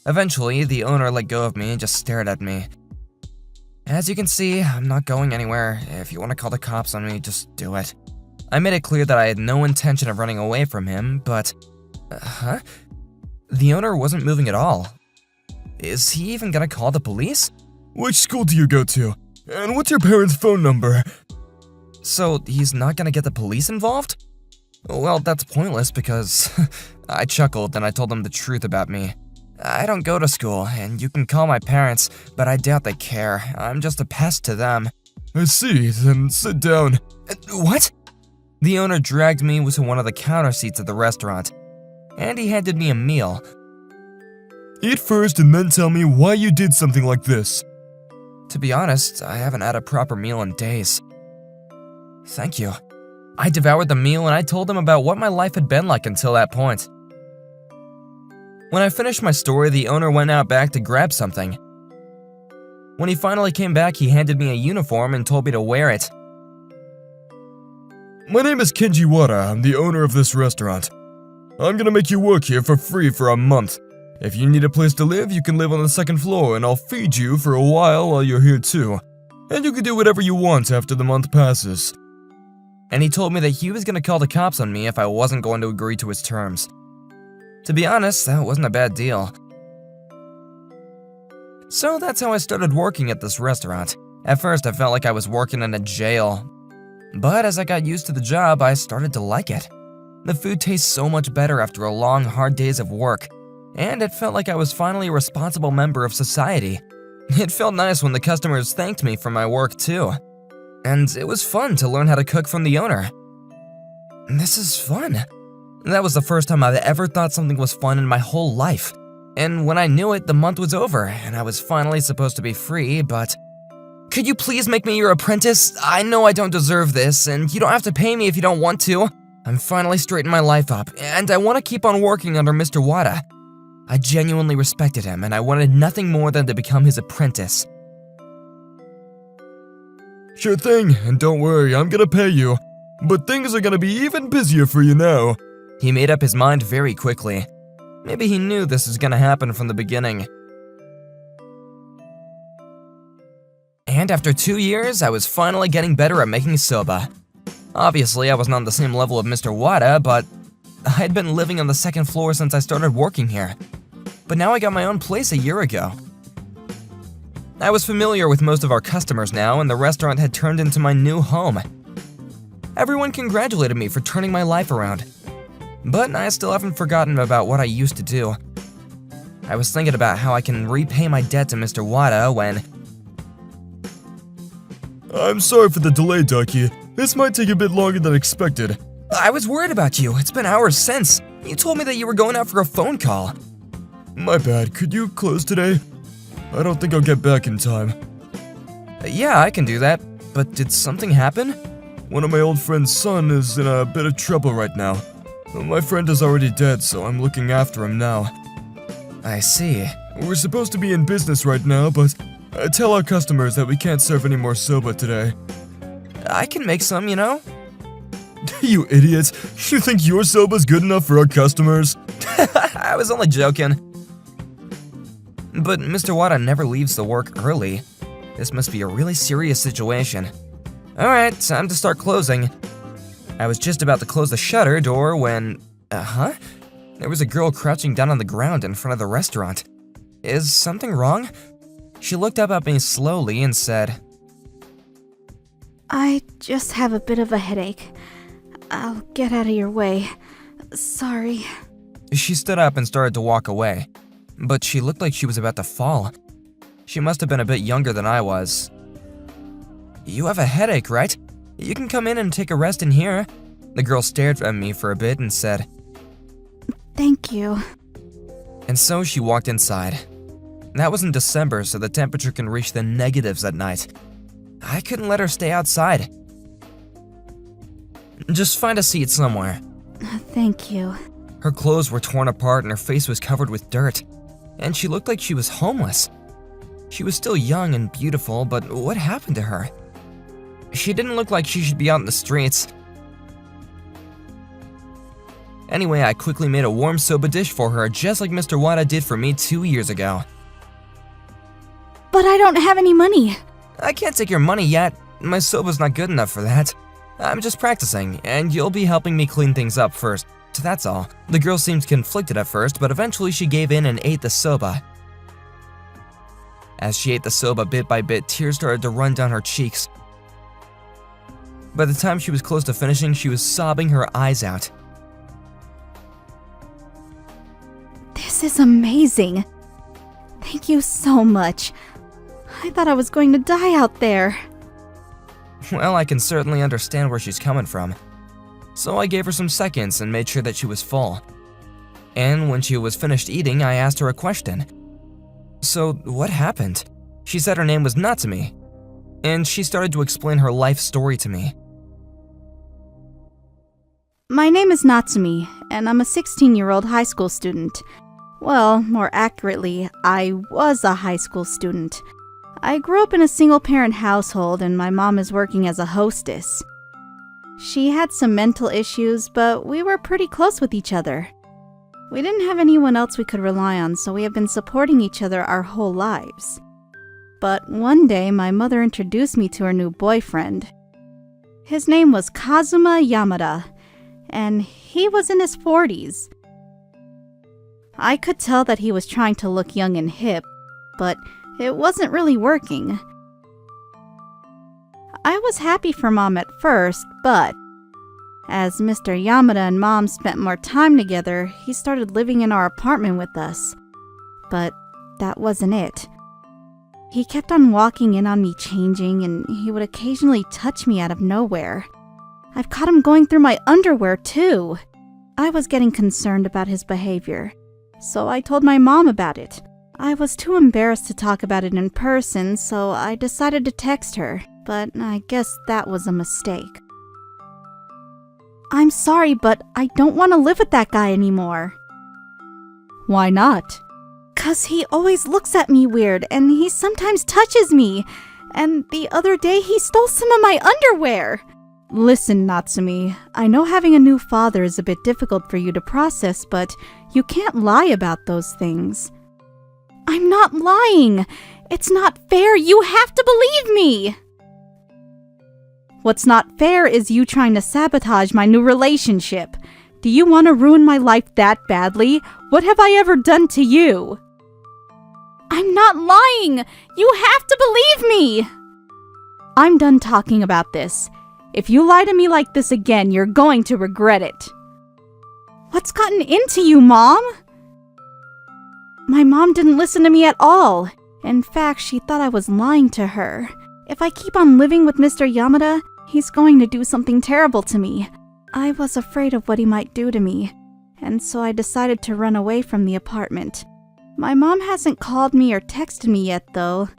Eventually, the owner let go of me and just stared at me. As you can see, I'm not going anywhere. If you want to call the cops on me, just do it. I made it clear that I had no intention of running away from him, but… The owner wasn't moving at all. Is he even gonna call the police? Which school do you go to? And what's your parents' phone number? So he's not gonna get the police involved? Well, that's pointless because… I chuckled and I told them the truth about me. I don't go to school, and you can call my parents, but I doubt they care. I'm just a pest to them. I see, then sit down. What? The owner dragged me to one of the counter seats of the restaurant, and he handed me a meal. Eat first and then tell me why you did something like this. To be honest, I haven't had a proper meal in days. Thank you. I devoured the meal and I told him about what my life had been like until that point. When I finished my story, the owner went out back to grab something. When he finally came back, he handed me a uniform and told me to wear it. My name is Kenji Wada. I'm the owner of this restaurant. I'm gonna make you work here for free for a month. If you need a place to live, you can live on the second floor and I'll feed you for a while you're here too. And you can do whatever you want after the month passes. And he told me that he was going to call the cops on me if I wasn't going to agree to his terms. To be honest, that wasn't a bad deal. So that's how I started working at this restaurant. At first, I felt like I was working in a jail. But as I got used to the job, I started to like it. The food tastes so much better after a long, hard days of work. And it felt like I was finally a responsible member of society. It felt nice when the customers thanked me for my work too. And it was fun to learn how to cook from the owner. This is fun. That was the first time I've ever thought something was fun in my whole life. And when I knew it, the month was over, and I was finally supposed to be free, but… Could you please make me your apprentice? I know I don't deserve this, and you don't have to pay me if you don't want to. I'm finally straightening my life up, and I want to keep on working under Mr. Wada. I genuinely respected him, and I wanted nothing more than to become his apprentice. Sure thing, and don't worry, I'm gonna pay you. But things are gonna be even busier for you now. He made up his mind very quickly. Maybe he knew this was gonna happen from the beginning. And after 2 years, I was finally getting better at making soba. Obviously, I wasn't on the same level of Mr. Wada, but I'd been living on the second floor since I started working here. But now I got my own place a year ago. I was familiar with most of our customers now, and the restaurant had turned into my new home. Everyone congratulated me for turning my life around. But I still haven't forgotten about what I used to do. I was thinking about how I can repay my debt to Mr. Wada when… I'm sorry for the delay, Ducky. This might take a bit longer than expected. I was worried about you. It's been hours since. You told me that you were going out for a phone call. My bad, could you close today? I don't think I'll get back in time. Yeah, I can do that. But did something happen? One of my old friend's son is in a bit of trouble right now. My friend is already dead, so I'm looking after him now. I see. We're supposed to be in business right now, but tell our customers that we can't serve any more soba today. I can make some, you know? You idiots! You think your soba's good enough for our customers? I was only joking. But Mr. Wada never leaves the work early. This must be a really serious situation. Alright, time to start closing. I was just about to close the shutter door when… There was a girl crouching down on the ground in front of the restaurant. Is something wrong? She looked up at me slowly and said, I just have a bit of a headache. I'll get out of your way. Sorry. She stood up and started to walk away, but she looked like she was about to fall. She must have been a bit younger than I was. You have a headache, right? You can come in and take a rest in here. The girl stared at me for a bit and said, Thank you. and so she walked inside. That was in December, so the temperature can reach the negatives at night. I couldn't let her stay outside. Just find a seat somewhere. Thank you. Her clothes were torn apart and her face was covered with dirt, and she looked like she was homeless. She was still young and beautiful, but what happened to her? She didn't look like she should be out in the streets. Anyway, I quickly made a warm soba dish for her, just like Mr. Wada did for me 2 years ago. But I don't have any money. I can't take your money yet. My soba's not good enough for that. I'm just practicing, and you'll be helping me clean things up first. So that's all. The girl seemed conflicted at first, but eventually she gave in and ate the soba. As she ate the soba bit by bit, tears started to run down her cheeks. By the time she was close to finishing, she was sobbing her eyes out. This is amazing. Thank you so much. I thought I was going to die out there. Well, I can certainly understand where she's coming from. So I gave her some seconds and made sure that she was full. And when she was finished eating, I asked her a question. So, what happened? She said her name was Natsumi, and she started to explain her life story to me. My name is Natsumi, and I'm a 16-year-old high school student. Well, more accurately, I was a high school student. I grew up in a single-parent household, and my mom is working as a hostess. She had some mental issues, but we were pretty close with each other. We didn't have anyone else we could rely on, so we have been supporting each other our whole lives. But one day, my mother introduced me to her new boyfriend. His name was Kazuma Yamada, and he was in his 40s. I could tell that he was trying to look young and hip, but it wasn't really working. I was happy for Mom at first, but as Mr. Yamada and Mom spent more time together, he started living in our apartment with us. But that wasn't it. He kept on walking in on me changing, and he would occasionally touch me out of nowhere. I've caught him going through my underwear, too. I was getting concerned about his behavior, so I told my mom about it. I was too embarrassed to talk about it in person, so I decided to text her, but I guess that was a mistake. I'm sorry, but I don't want to live with that guy anymore. Why not? 'Cause he always looks at me weird, and he sometimes touches me, and the other day he stole some of my underwear. Listen, Natsumi, I know having a new father is a bit difficult for you to process, but you can't lie about those things. I'm not lying. It's not fair. You have to believe me. What's not fair is you trying to sabotage my new relationship. Do you want to ruin my life that badly? What have I ever done to you? I'm not lying. You have to believe me. I'm done talking about this. If you lie to me like this again, you're going to regret it. What's gotten into you, Mom? My mom didn't listen to me at all. In fact, she thought I was lying to her. If I keep on living with Mr. Yamada, he's going to do something terrible to me. I was afraid of what he might do to me, and so I decided to run away from the apartment. My mom hasn't called me or texted me yet, though.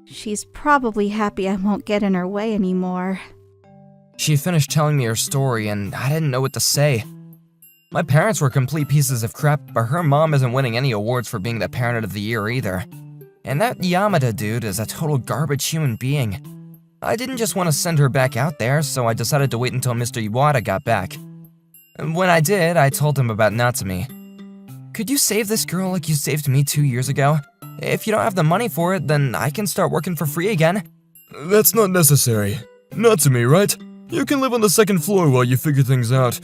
She's probably happy I won't get in her way anymore. She finished telling me her story, and I didn't know what to say. My parents were complete pieces of crap, but her mom isn't winning any awards for being the parent of the year either. And that Yamada dude is a total garbage human being. I didn't just want to send her back out there, so I decided to wait until Mr. Iwata got back. And when I did, I told him about Natsumi. Could you save this girl like you saved me 2 years ago? If you don't have the money for it, then I can start working for free again. That's not necessary. Natsumi, right? You can live on the second floor while you figure things out.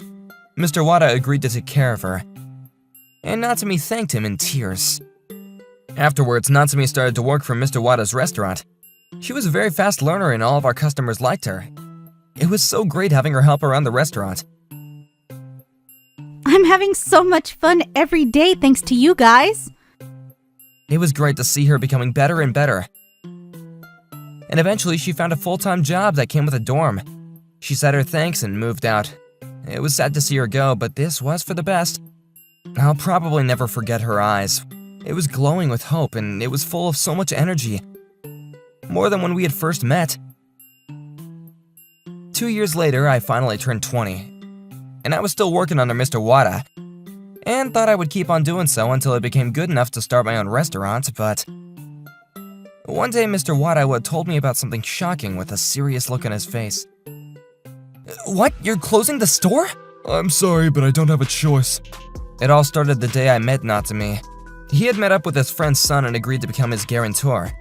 Mr. Wada agreed to take care of her. and Natsumi thanked him in tears. Afterwards, Natsumi started to work for Mr. Wada's restaurant. She was a very fast learner and all of our customers liked her. It was so great having her help around the restaurant. I'm having so much fun every day thanks to you guys. It was great to see her becoming better and better. And eventually she found a full-time job that came with a dorm. She said her thanks and moved out. It was sad to see her go, but this was for the best. I'll probably never forget her eyes. It was glowing with hope and it was full of so much energy. More than when we had first met. 2 years later, I finally turned 20. And I was still working under Mr. Wada. And thought I would keep on doing so until it became good enough to start my own restaurant, but one day Mr. Wada told me about something shocking with a serious look on his face. What? You're closing the store? I'm sorry, but I don't have a choice. It all started the day I met Natsumi. He had met up with his friend's son and agreed to become his guarantor.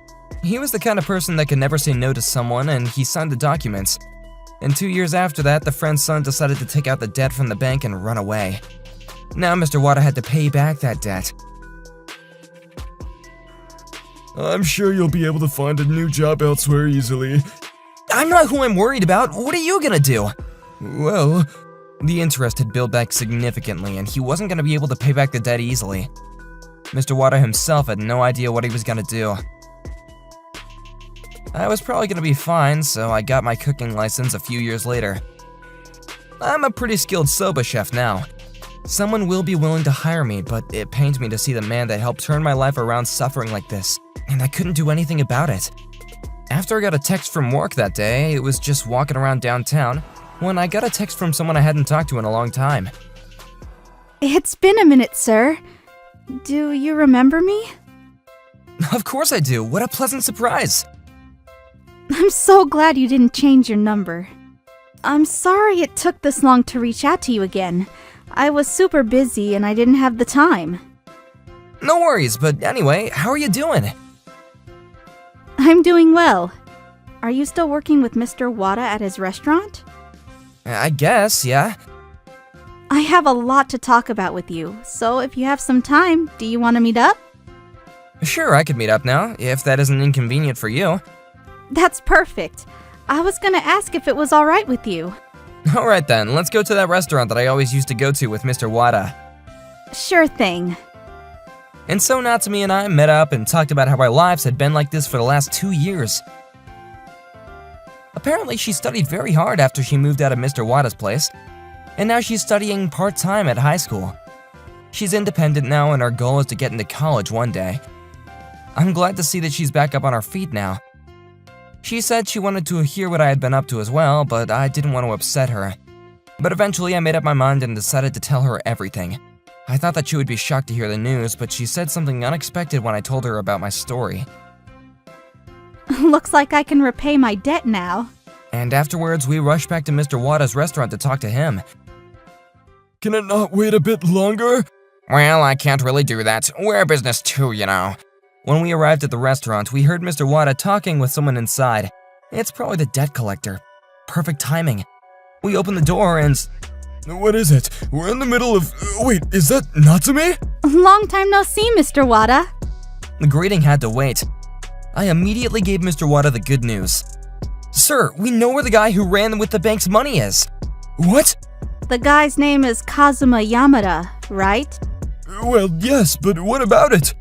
He was the kind of person that could never say no to someone, and he signed the documents. And 2 years after that, the friend's son decided to take out the debt from the bank and run away. Now Mr. Wada had to pay back that debt. I'm sure you'll be able to find a new job elsewhere easily. I'm not who I'm worried about. What are you gonna do? Well, The interest had built back significantly, and he wasn't gonna be able to pay back the debt easily. Mr. Wada himself had no idea what he was gonna do. I was probably gonna be fine, so I got my cooking license a few years later. I'm a pretty skilled soba chef now. Someone will be willing to hire me, but it pains me to see the man that helped turn my life around suffering like this, and I couldn't do anything about it. After I got a text from work that day, it was just walking around downtown, when I got a text from someone I hadn't talked to in a long time. It's been a minute, sir. Do you remember me? Of course I do, what a pleasant surprise! I'm so glad you didn't change your number. I'm sorry it took this long to reach out to you again. I was super busy and I didn't have the time. No worries, but anyway, how are you doing? I'm doing well. Are you still working with Mr. Wada at his restaurant? I guess, yeah. I have a lot to talk about with you, so if you have some time, do you want to meet up? Sure, I could meet up now, if that isn't inconvenient for you. That's perfect. I was gonna ask if it was alright with you. Alright then, let's go to that restaurant that I always used to go to with Mr. Wada. Sure thing. And so Natsumi and I met up and talked about how our lives had been like this for the last 2 years. Apparently she studied very hard after she moved out of Mr. Wada's place, and now she's studying part-time at high school. She's independent now and our goal is to get into college one day. I'm glad to see that she's back up on her feet now. She said she wanted to hear what I had been up to as well, but I didn't want to upset her. But eventually I made up my mind and decided to tell her everything. I thought that she would be shocked to hear the news, but she said something unexpected when I told her about my story. Looks like I can repay my debt now. And afterwards, we rushed back to Mr. Wada's restaurant to talk to him. can it not wait a bit longer? Well, I can't really do that. We're a business too, you know. When we arrived at the restaurant, we heard Mr. Wada talking with someone inside. It's probably the debt collector. Perfect timing. We opened the door and... What is it? We're in the middle of... Wait, is that Natsume? Long time no see, Mr. Wada. The greeting had to wait. I immediately gave Mr. Wada the good news. Sir, we know where the guy who ran with the bank's money is. What? The guy's name is Kazuma Yamada, right? Well, yes, but what about it?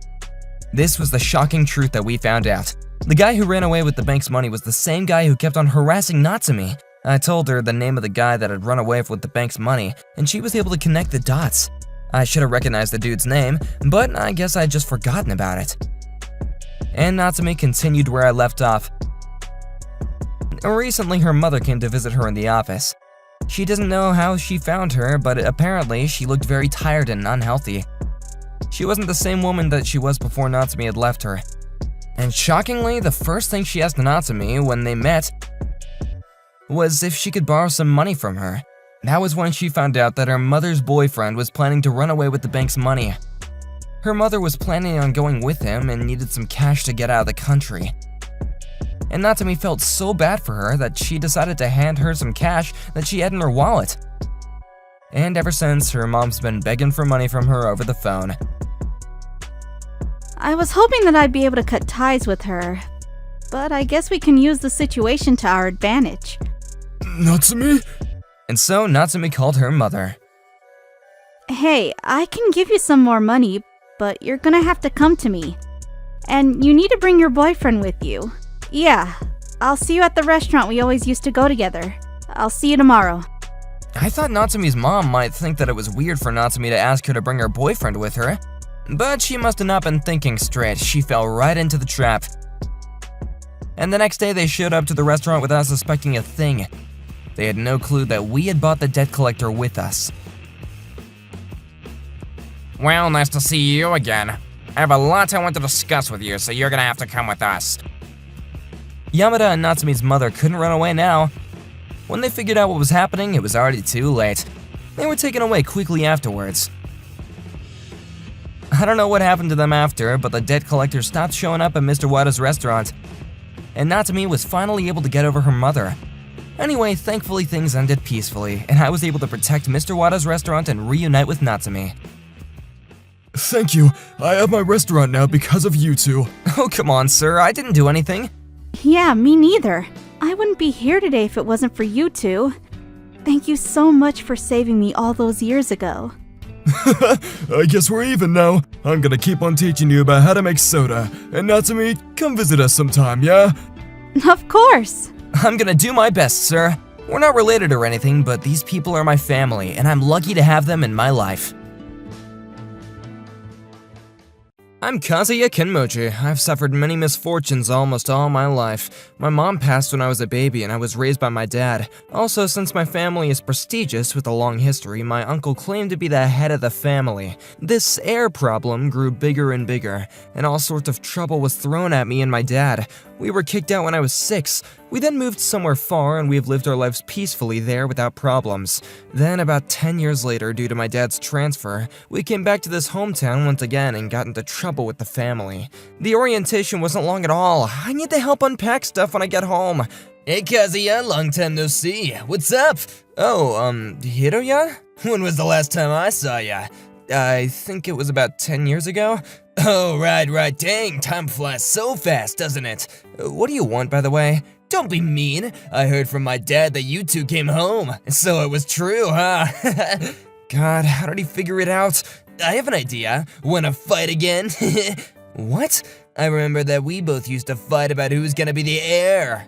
This was the shocking truth that we found out. The guy who ran away with the bank's money was the same guy who kept on harassing Natsumi. I told her the name of the guy that had run away with the bank's money, and she was able to connect the dots. I should have recognized the dude's name, but I guess I'd just forgotten about it. And Natsumi continued where I left off. Recently, her mother came to visit her in the office. She doesn't know how she found her, but apparently she looked very tired and unhealthy. She wasn't the same woman that she was before Natsumi had left her. And shockingly, the first thing she asked Natsumi when they met was if she could borrow some money from her. That was when she found out that her mother's boyfriend was planning to run away with the bank's money. Her mother was planning on going with him and needed some cash to get out of the country. And Natsumi felt so bad for her that she decided to hand her some cash that she had in her wallet. And ever since, her mom's been begging for money from her over the phone. I was hoping that I'd be able to cut ties with her, but I guess we can use the situation to our advantage. Natsumi? And so Natsumi called her mother. Hey, I can give you some more money, but you're gonna have to come to me. And you need to bring your boyfriend with you. Yeah, I'll see you at the restaurant we always used to go together. I'll see you tomorrow. I thought Natsumi's mom might think that it was weird for Natsumi to ask her to bring her boyfriend with her. But she must have not been thinking straight. She fell right into the trap. And the next day they showed up to the restaurant without suspecting a thing. They had no clue that we had bought the debt collector with us. Well, nice to see you again. I have a lot I want to discuss with you, so you're gonna have to come with us. Yamada and Natsumi's mother couldn't run away now. When they figured out what was happening, it was already too late. They were taken away quickly afterwards. I don't know what happened to them after, but the debt collector stopped showing up at Mr. Wada's restaurant. And Natsumi was finally able to get over her mother. Anyway, thankfully things ended peacefully, and I was able to protect Mr. Wada's restaurant and reunite with Natsumi. Thank you. I have my restaurant now because of you two. Oh, come on, sir, I didn't do anything. Yeah, me neither. I wouldn't be here today if it wasn't for you two. Thank you so much for saving me all those years ago. I guess we're even now. I'm gonna keep on teaching you about how to make soda. And Natsumi, come visit us sometime, yeah? Of course. I'm gonna do my best, sir. We're not related or anything, but these people are my family, and I'm lucky to have them in my life. I'm Kazuya Kenmochi. I've suffered many misfortunes almost all my life. My mom passed when I was a baby and I was raised by my dad. Also, since my family is prestigious with a long history, my uncle claimed to be the head of the family. This heir problem grew bigger and bigger, and all sorts of trouble was thrown at me and my dad. We were kicked out when I was 6. We then moved somewhere far and we've lived our lives peacefully there without problems. Then about 10 years later, due to my dad's transfer, we came back to this hometown once again and got into trouble with the family. The orientation wasn't long at all. I need to help unpack stuff when I get home. Hey Kazuya, long time no see. What's up? Oh, Hiroya? When was the last time I saw ya? I think it was about 10 years ago. Oh, right. Dang, time flies so fast, doesn't it? What do you want, by the way? Don't be mean. I heard from my dad that you two came home. So it was true, huh? God, how did he figure it out? I have an idea. Wanna fight again? What? I remember that we both used to fight about who's gonna be the heir.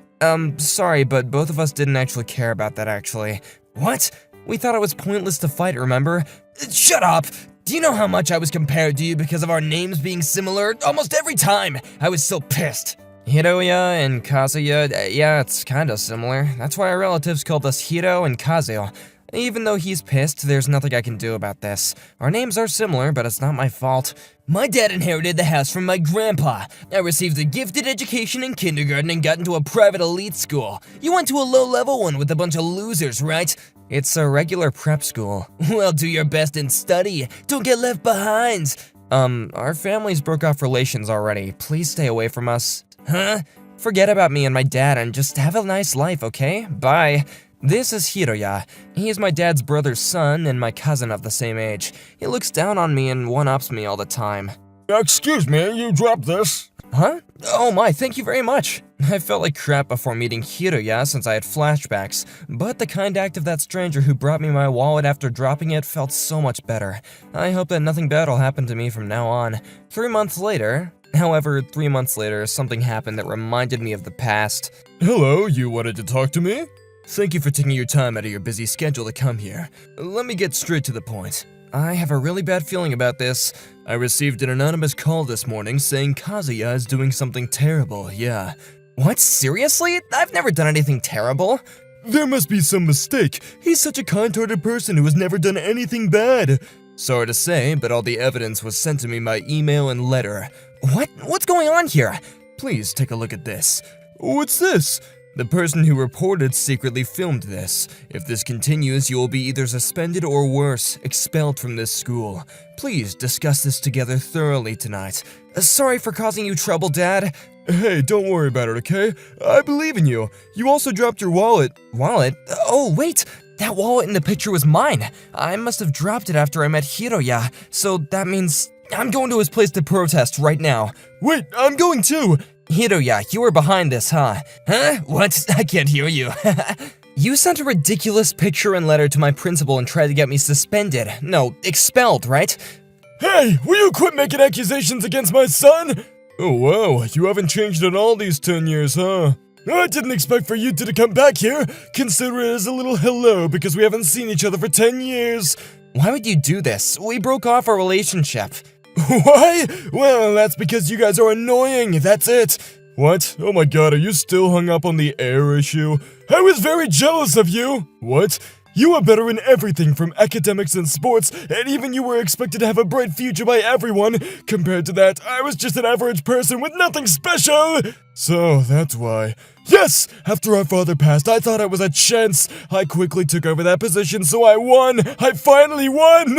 Sorry, but both of us didn't actually care about that, actually. What? We thought it was pointless to fight, remember? Shut up! Do you know how much I was compared to you because of our names being similar? Almost every time! I was so pissed. Hiroya and Kazuya, yeah, it's kinda similar. That's why our relatives called us Hiro and Kazuo. Even though he's pissed, there's nothing I can do about this. Our names are similar, but it's not my fault. My dad inherited the house from my grandpa. I received a gifted education in kindergarten and got into a private elite school. You went to a low-level one with a bunch of losers, right? It's a regular prep school. Well, do your best and study. Don't get left behind. Our families broke off relations already. Please stay away from us. Huh? Forget about me and my dad and just have a nice life, okay? Bye. This is Hiroya. He is my dad's brother's son and my cousin of the same age. He looks down on me and one-ups me all the time. Excuse me, you dropped this. Huh? Oh my, thank you very much. I felt like crap before meeting Hiroya since I had flashbacks, but the kind act of that stranger who brought me my wallet after dropping it felt so much better. I hope that nothing bad will happen to me from now on. 3 months later, however, 3 months later, something happened that reminded me of the past. Hello, you wanted to talk to me? Thank you for taking your time out of your busy schedule to come here. Let me get straight to the point. I have a really bad feeling about this. I received an anonymous call this morning saying Kazuya is doing something terrible, yeah. What, seriously? I've never done anything terrible. There must be some mistake. He's such a kind-hearted person who has never done anything bad. Sorry to say, but all the evidence was sent to me by email and letter. What? What's going on here? Please take a look at this. What's this? The person who reported secretly filmed this. If this continues, you will be either suspended or worse, expelled from this school. Please discuss this together thoroughly tonight. Sorry for causing you trouble, Dad. Hey, don't worry about it, okay? I believe in you. You also dropped your wallet. Wallet? Oh, wait! That wallet in the picture was mine. I must have dropped it after I met Hiroya, so that means I'm going to his place to protest right now. Wait, I'm going too! Hiroya, you were behind this, huh? Huh? What? I can't hear you. You sent a ridiculous picture and letter to my principal and tried to get me suspended. No, expelled, right? Hey, will you quit making accusations against my son? Oh wow, you haven't changed at all these 10 years, huh? I didn't expect for you two to come back here. Consider it as a little hello because we haven't seen each other for 10 years. Why would you do this? We broke off our relationship. Why? Well, that's because you guys are annoying, that's it. What? Oh my god, are you still hung up on the air issue? I was very jealous of you! What? You were better in everything from academics and sports, and even you were expected to have a bright future by everyone. Compared to that, I was just an average person with nothing special! So, that's why. Yes! After our father passed, I thought I was a chance. I quickly took over that position, so I won! I finally won!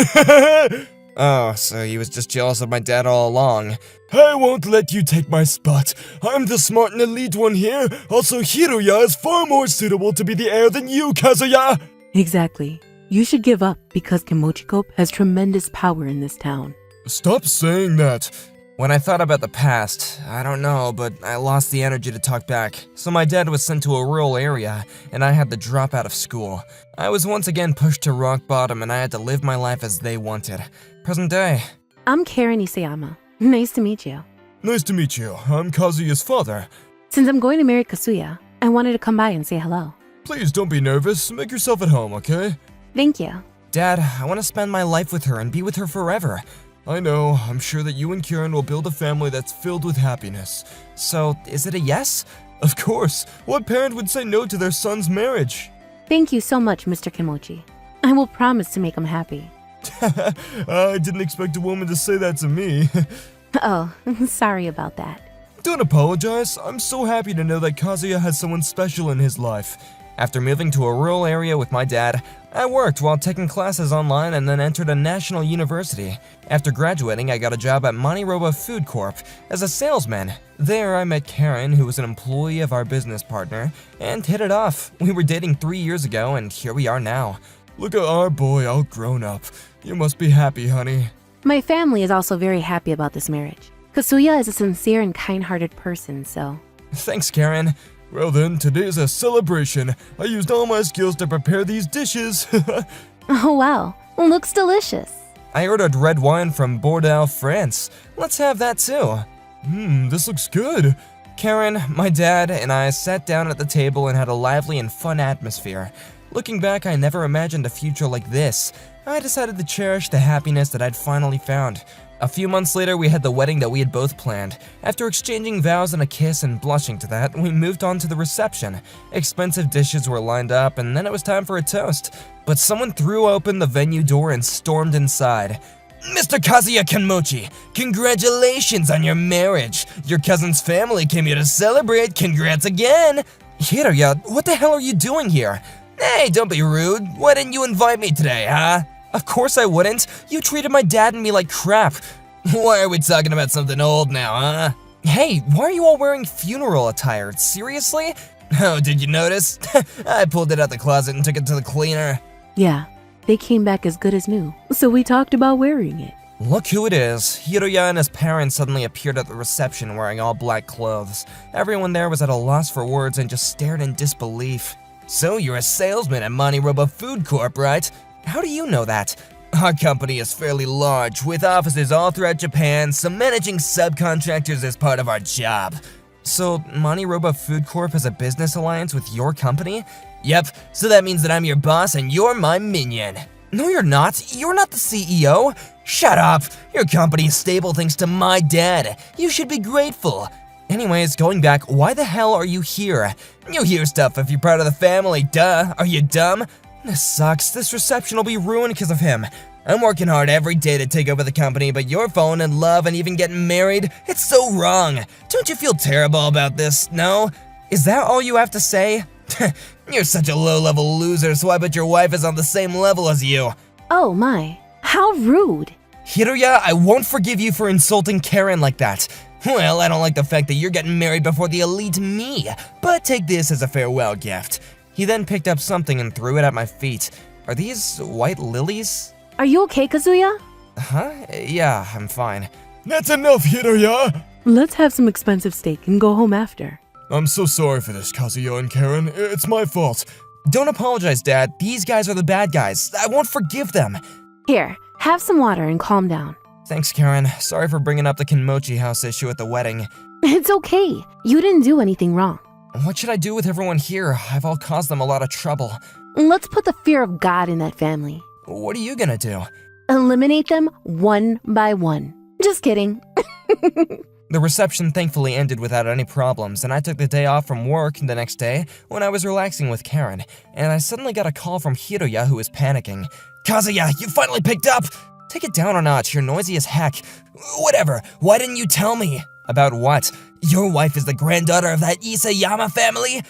Oh, so he was just jealous of my dad all along. I won't let you take my spot. I'm the smart and elite one here. Also, Hiroya is far more suitable to be the heir than you, Kazuya! Exactly. You should give up because Kimochi has tremendous power in this town. Stop saying that. When I thought about the past, I don't know, but I lost the energy to talk back. So my dad was sent to a rural area, and I had to drop out of school. I was once again pushed to rock bottom, and I had to live my life as they wanted. Present day. I'm Karen Isayama. Nice to meet you. Nice to meet you. I'm Kazuya's father. Since I'm going to marry Kasuya, I wanted to come by and say hello. Please don't be nervous. Make yourself at home, okay? Thank you. Dad, I want to spend my life with her and be with her forever. I know. I'm sure that you and Karen will build a family that's filled with happiness. So, is it a yes? Of course. What parent would say no to their son's marriage? Thank you so much, Mr. Kimochi. I will promise to make him happy. I didn't expect a woman to say that to me. Oh, sorry about that. Don't apologize. I'm so happy to know that Kazuya has someone special in his life. After moving to a rural area with my dad, I worked while taking classes online and then entered a national university. After graduating, I got a job at Maniroba Food Corp as a salesman. There, I met Karen, who was an employee of our business partner, and hit it off. We were dating 3 years ago, and here we are now. Look at our boy all grown up. You must be happy, honey. My family is also very happy about this marriage. Kasuya is a sincere and kind-hearted person, so... Thanks, Karen. Well then, today's a celebration. I used all my skills to prepare these dishes. Oh wow, looks delicious. I ordered red wine from Bordeaux, France. Let's have that too. This looks good. Karen, my dad, and I sat down at the table and had a lively and fun atmosphere. Looking back, I never imagined a future like this. I decided to cherish the happiness that I'd finally found. A few months later, we had the wedding that we had both planned. After exchanging vows and a kiss and blushing to that, we moved on to the reception. Expensive dishes were lined up, and then it was time for a toast. But someone threw open the venue door and stormed inside. Mr. Kazuya Kimochi, congratulations on your marriage. Your cousin's family came here to celebrate. Congrats again. Hiroya, what the hell are you doing here? Hey, don't be rude. Why didn't you invite me today, huh? Of course I wouldn't. You treated my dad and me like crap. Why are we talking about something old now, huh? Hey, why are you all wearing funeral attire? Seriously? Oh, did you notice? I pulled it out the closet and took it to the cleaner. Yeah, they came back as good as new, so we talked about wearing it. Look who it is. Hiroya and his parents suddenly appeared at the reception wearing all black clothes. Everyone there was at a loss for words and just stared in disbelief. So you're a salesman at Maniroba Food Corp, right? How do you know that? Our company is fairly large, with offices all throughout Japan, so managing subcontractors is part of our job. So, Maniroba Food Corp has a business alliance with your company? Yep, so that means that I'm your boss and you're my minion. No, you're not. You're not the CEO. Shut up. Your company is stable thanks to my dad. You should be grateful. Anyways, going back, why the hell are you here? You hear stuff if you're part of the family, duh. Are you dumb? This sucks. This reception will be ruined because of him. I'm working hard every day to take over the company, but you're falling in love and even getting married? It's so wrong. Don't you feel terrible about this, no? Is that all you have to say? You're such a low-level loser, so I bet your wife is on the same level as you. Oh my, how rude. Hiroya, I won't forgive you for insulting Karen like that. Well, I don't like the fact that you're getting married before the elite me, but take this as a farewell gift. He then picked up something and threw it at my feet. Are these white lilies? Are you okay, Kazuya? Huh? Yeah, I'm fine. That's enough, Hiroya! Let's have some expensive steak and go home after. I'm so sorry for this, Kazuya and Karen. It's my fault. Don't apologize, Dad. These guys are the bad guys. I won't forgive them. Here, have some water and calm down. Thanks, Karen. Sorry for bringing up the Kinmochi house issue at the wedding. It's okay. You didn't do anything wrong. What should I do with everyone here? I've all caused them a lot of trouble. Let's put the fear of God in that family. What are you gonna do? Eliminate them one by one. Just kidding. The reception thankfully ended without any problems, and I took the day off from work the next day when I was relaxing with Karen, and I suddenly got a call from Hiroya, who was panicking. Kazuya, you finally picked up! Take it down a notch, you're noisy as heck. Whatever, why didn't you tell me? About what? Your wife is the granddaughter of that Isayama family?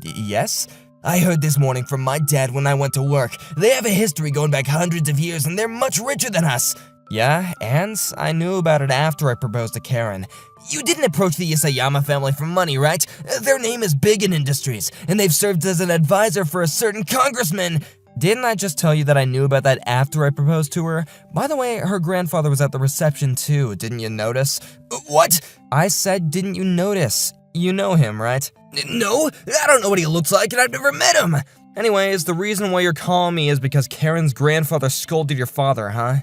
Yes? I heard this morning from my dad when I went to work. They have a history going back hundreds of years and they're much richer than us. Yeah, and I knew about it after I proposed to Karen. You didn't approach the Isayama family for money, right? Their name is big in industries, and they've served as an advisor for a certain congressman. Didn't I just tell you that I knew about that after I proposed to her? By the way, her grandfather was at the reception too, didn't you notice? What? I said, didn't you notice? You know him, right? No, I don't know what he looks like and I've never met him. Anyways, the reason why you're calling me is because Karen's grandfather scolded your father, huh?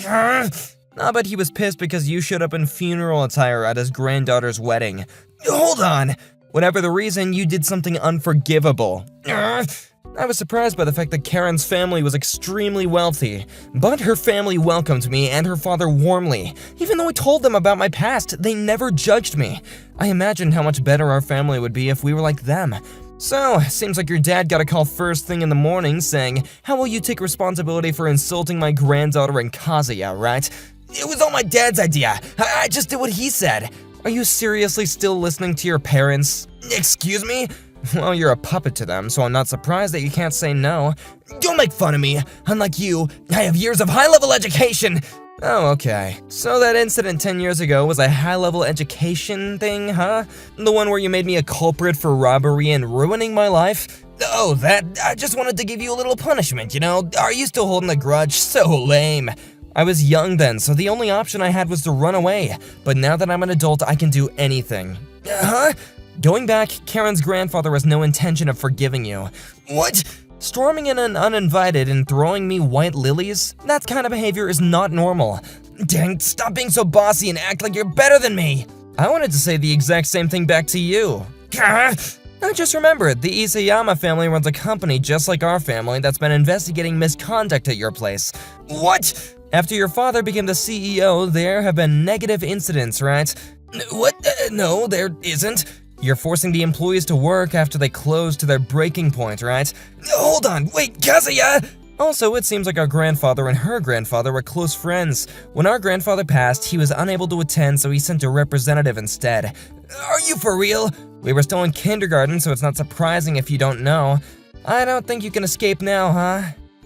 I bet he was pissed because you showed up in funeral attire at his granddaughter's wedding. Hold on! Whatever the reason, you did something unforgivable. I was surprised by the fact that Karen's family was extremely wealthy, but her family welcomed me and her father warmly. Even though I told them about my past, they never judged me. I imagined how much better our family would be if we were like them. So, seems like your dad got a call first thing in the morning saying, "How will you take responsibility for insulting my granddaughter in Kazuya, right?" It was all my dad's idea. I just did what he said. Are you seriously still listening to your parents? Excuse me? Well, you're a puppet to them, so I'm not surprised that you can't say no. Don't make fun of me. Unlike you, I have years of high-level education. Oh, okay. So that incident 10 years ago was a high-level education thing, huh? The one where you made me a culprit for robbery and ruining my life? Oh, that, I just wanted to give you a little punishment, you know? Are you still holding a grudge? So lame. I was young then, so the only option I had was to run away. But now that I'm an adult, I can do anything. Huh? Going back, Karen's grandfather has no intention of forgiving you. What? Storming in uninvited and throwing me white lilies? That kind of behavior is not normal. Dang, stop being so bossy and act like you're better than me. I wanted to say the exact same thing back to you. I just remembered, the Isayama family runs a company just like our family that's been investigating misconduct at your place. What? After your father became the CEO, there have been negative incidents, right? What? No, there isn't. You're forcing the employees to work after they close to their breaking point, right? Hold on, wait, Kazuya! Also, it seems like our grandfather and her grandfather were close friends. When our grandfather passed, he was unable to attend, so he sent a representative instead. Are you for real? We were still in kindergarten, so it's not surprising if you don't know. I don't think you can escape now, huh?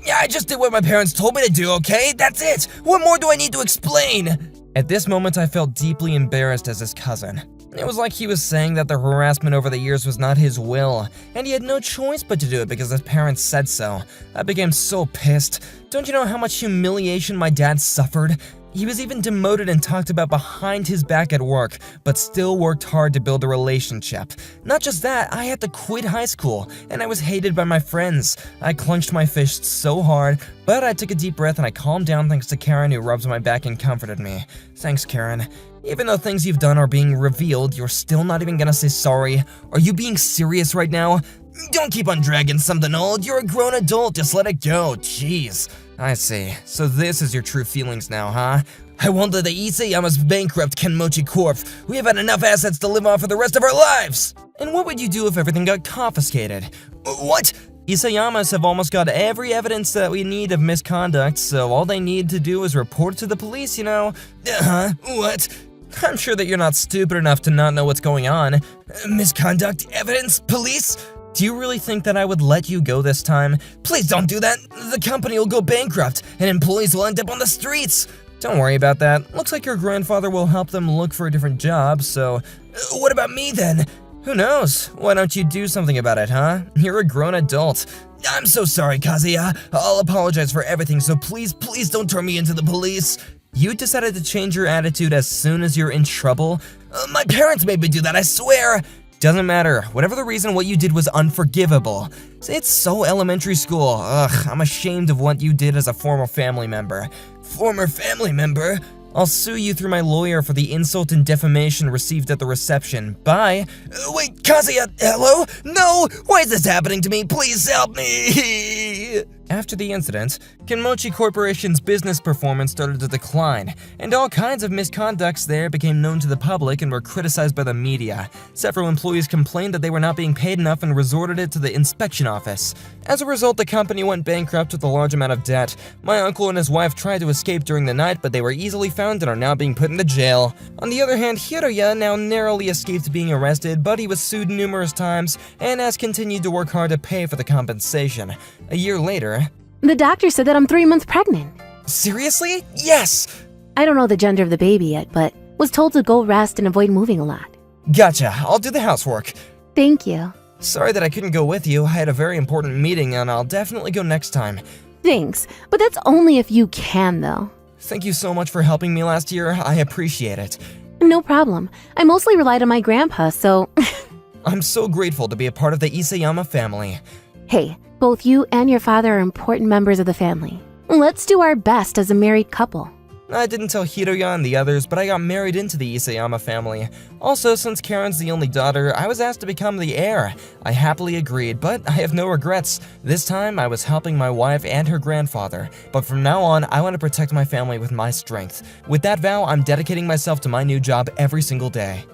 Yeah, I just did what my parents told me to do, okay? That's it! What more do I need to explain? At this moment, I felt deeply embarrassed as his cousin. It was like he was saying that the harassment over the years was not his will, and he had no choice but to do it because his parents said so. I became so pissed. Don't you know how much humiliation my dad suffered? He was even demoted and talked about behind his back at work, but still worked hard to build a relationship. Not just that, I had to quit high school, and I was hated by my friends. I clenched my fists so hard, but I took a deep breath and I calmed down thanks to Karen, who rubs my back and comforted me. Thanks, Karen. Even though things you've done are being revealed, you're still not even gonna say sorry. Are you being serious right now? Don't keep on dragging something old. You're a grown adult, just let it go. Jeez. I see. So this is your true feelings now, huh? I won't let the Isayamas bankrupt Kenmochi Corp. We have had enough assets to live on for the rest of our lives. And what would you do if everything got confiscated? What? Isayamas have almost got every evidence that we need of misconduct, so all they need to do is report to the police, you know? What? I'm sure that you're not stupid enough to not know what's going on. Misconduct? Evidence? Police? Do you really think that I would let you go this time? Please don't do that. The company will go bankrupt, and employees will end up on the streets. Don't worry about that. Looks like your grandfather will help them look for a different job, so... What about me then? Who knows? Why don't you do something about it, huh? You're a grown adult. I'm so sorry, Kazuya. I'll apologize for everything, so please don't turn me into the police. You decided to change your attitude as soon as you're in trouble? My parents made me do that, I swear. Doesn't matter. Whatever the reason, what you did was unforgivable. It's so elementary school. Ugh, I'm ashamed of what you did as a former family member. Former family member? I'll sue you through my lawyer for the insult and defamation received at the reception. Bye. Wait, Kazuya, hello? No! Why is this happening to me? Please help me! After the incident, Kenmochi Corporation's business performance started to decline, and all kinds of misconducts there became known to the public and were criticized by the media. Several employees complained that they were not being paid enough and resorted it to the inspection office. As a result, the company went bankrupt with a large amount of debt. My uncle and his wife tried to escape during the night, but they were easily found and are now being put into jail. On the other hand, Hiroya now narrowly escaped being arrested, but he was sued numerous times and has continued to work hard to pay for the compensation. A year later, The doctor said that I'm 3 months pregnant. seriously? Yes! I don't know the gender of the baby yet, but was told to go rest and avoid moving a lot. Gotcha, I'll do the housework. Thank you. Sorry that I couldn't go with you. I had a very important meeting and I'll definitely go next time. Thanks, but that's only if you can, though. Thank you so much for helping me last year. I appreciate it. No problem. I mostly relied on my grandpa, so. I'm so grateful to be a part of the Isayama family. Hey, both you and your father are important members of the family. Let's do our best as a married couple. I didn't tell Hiroya and the others, but I got married into the Isayama family. Also, since Karen's the only daughter, I was asked to become the heir. I happily agreed, but I have no regrets. This time, I was helping my wife and her grandfather. But from now on, I want to protect my family with my strength. With that vow, I'm dedicating myself to my new job every single day.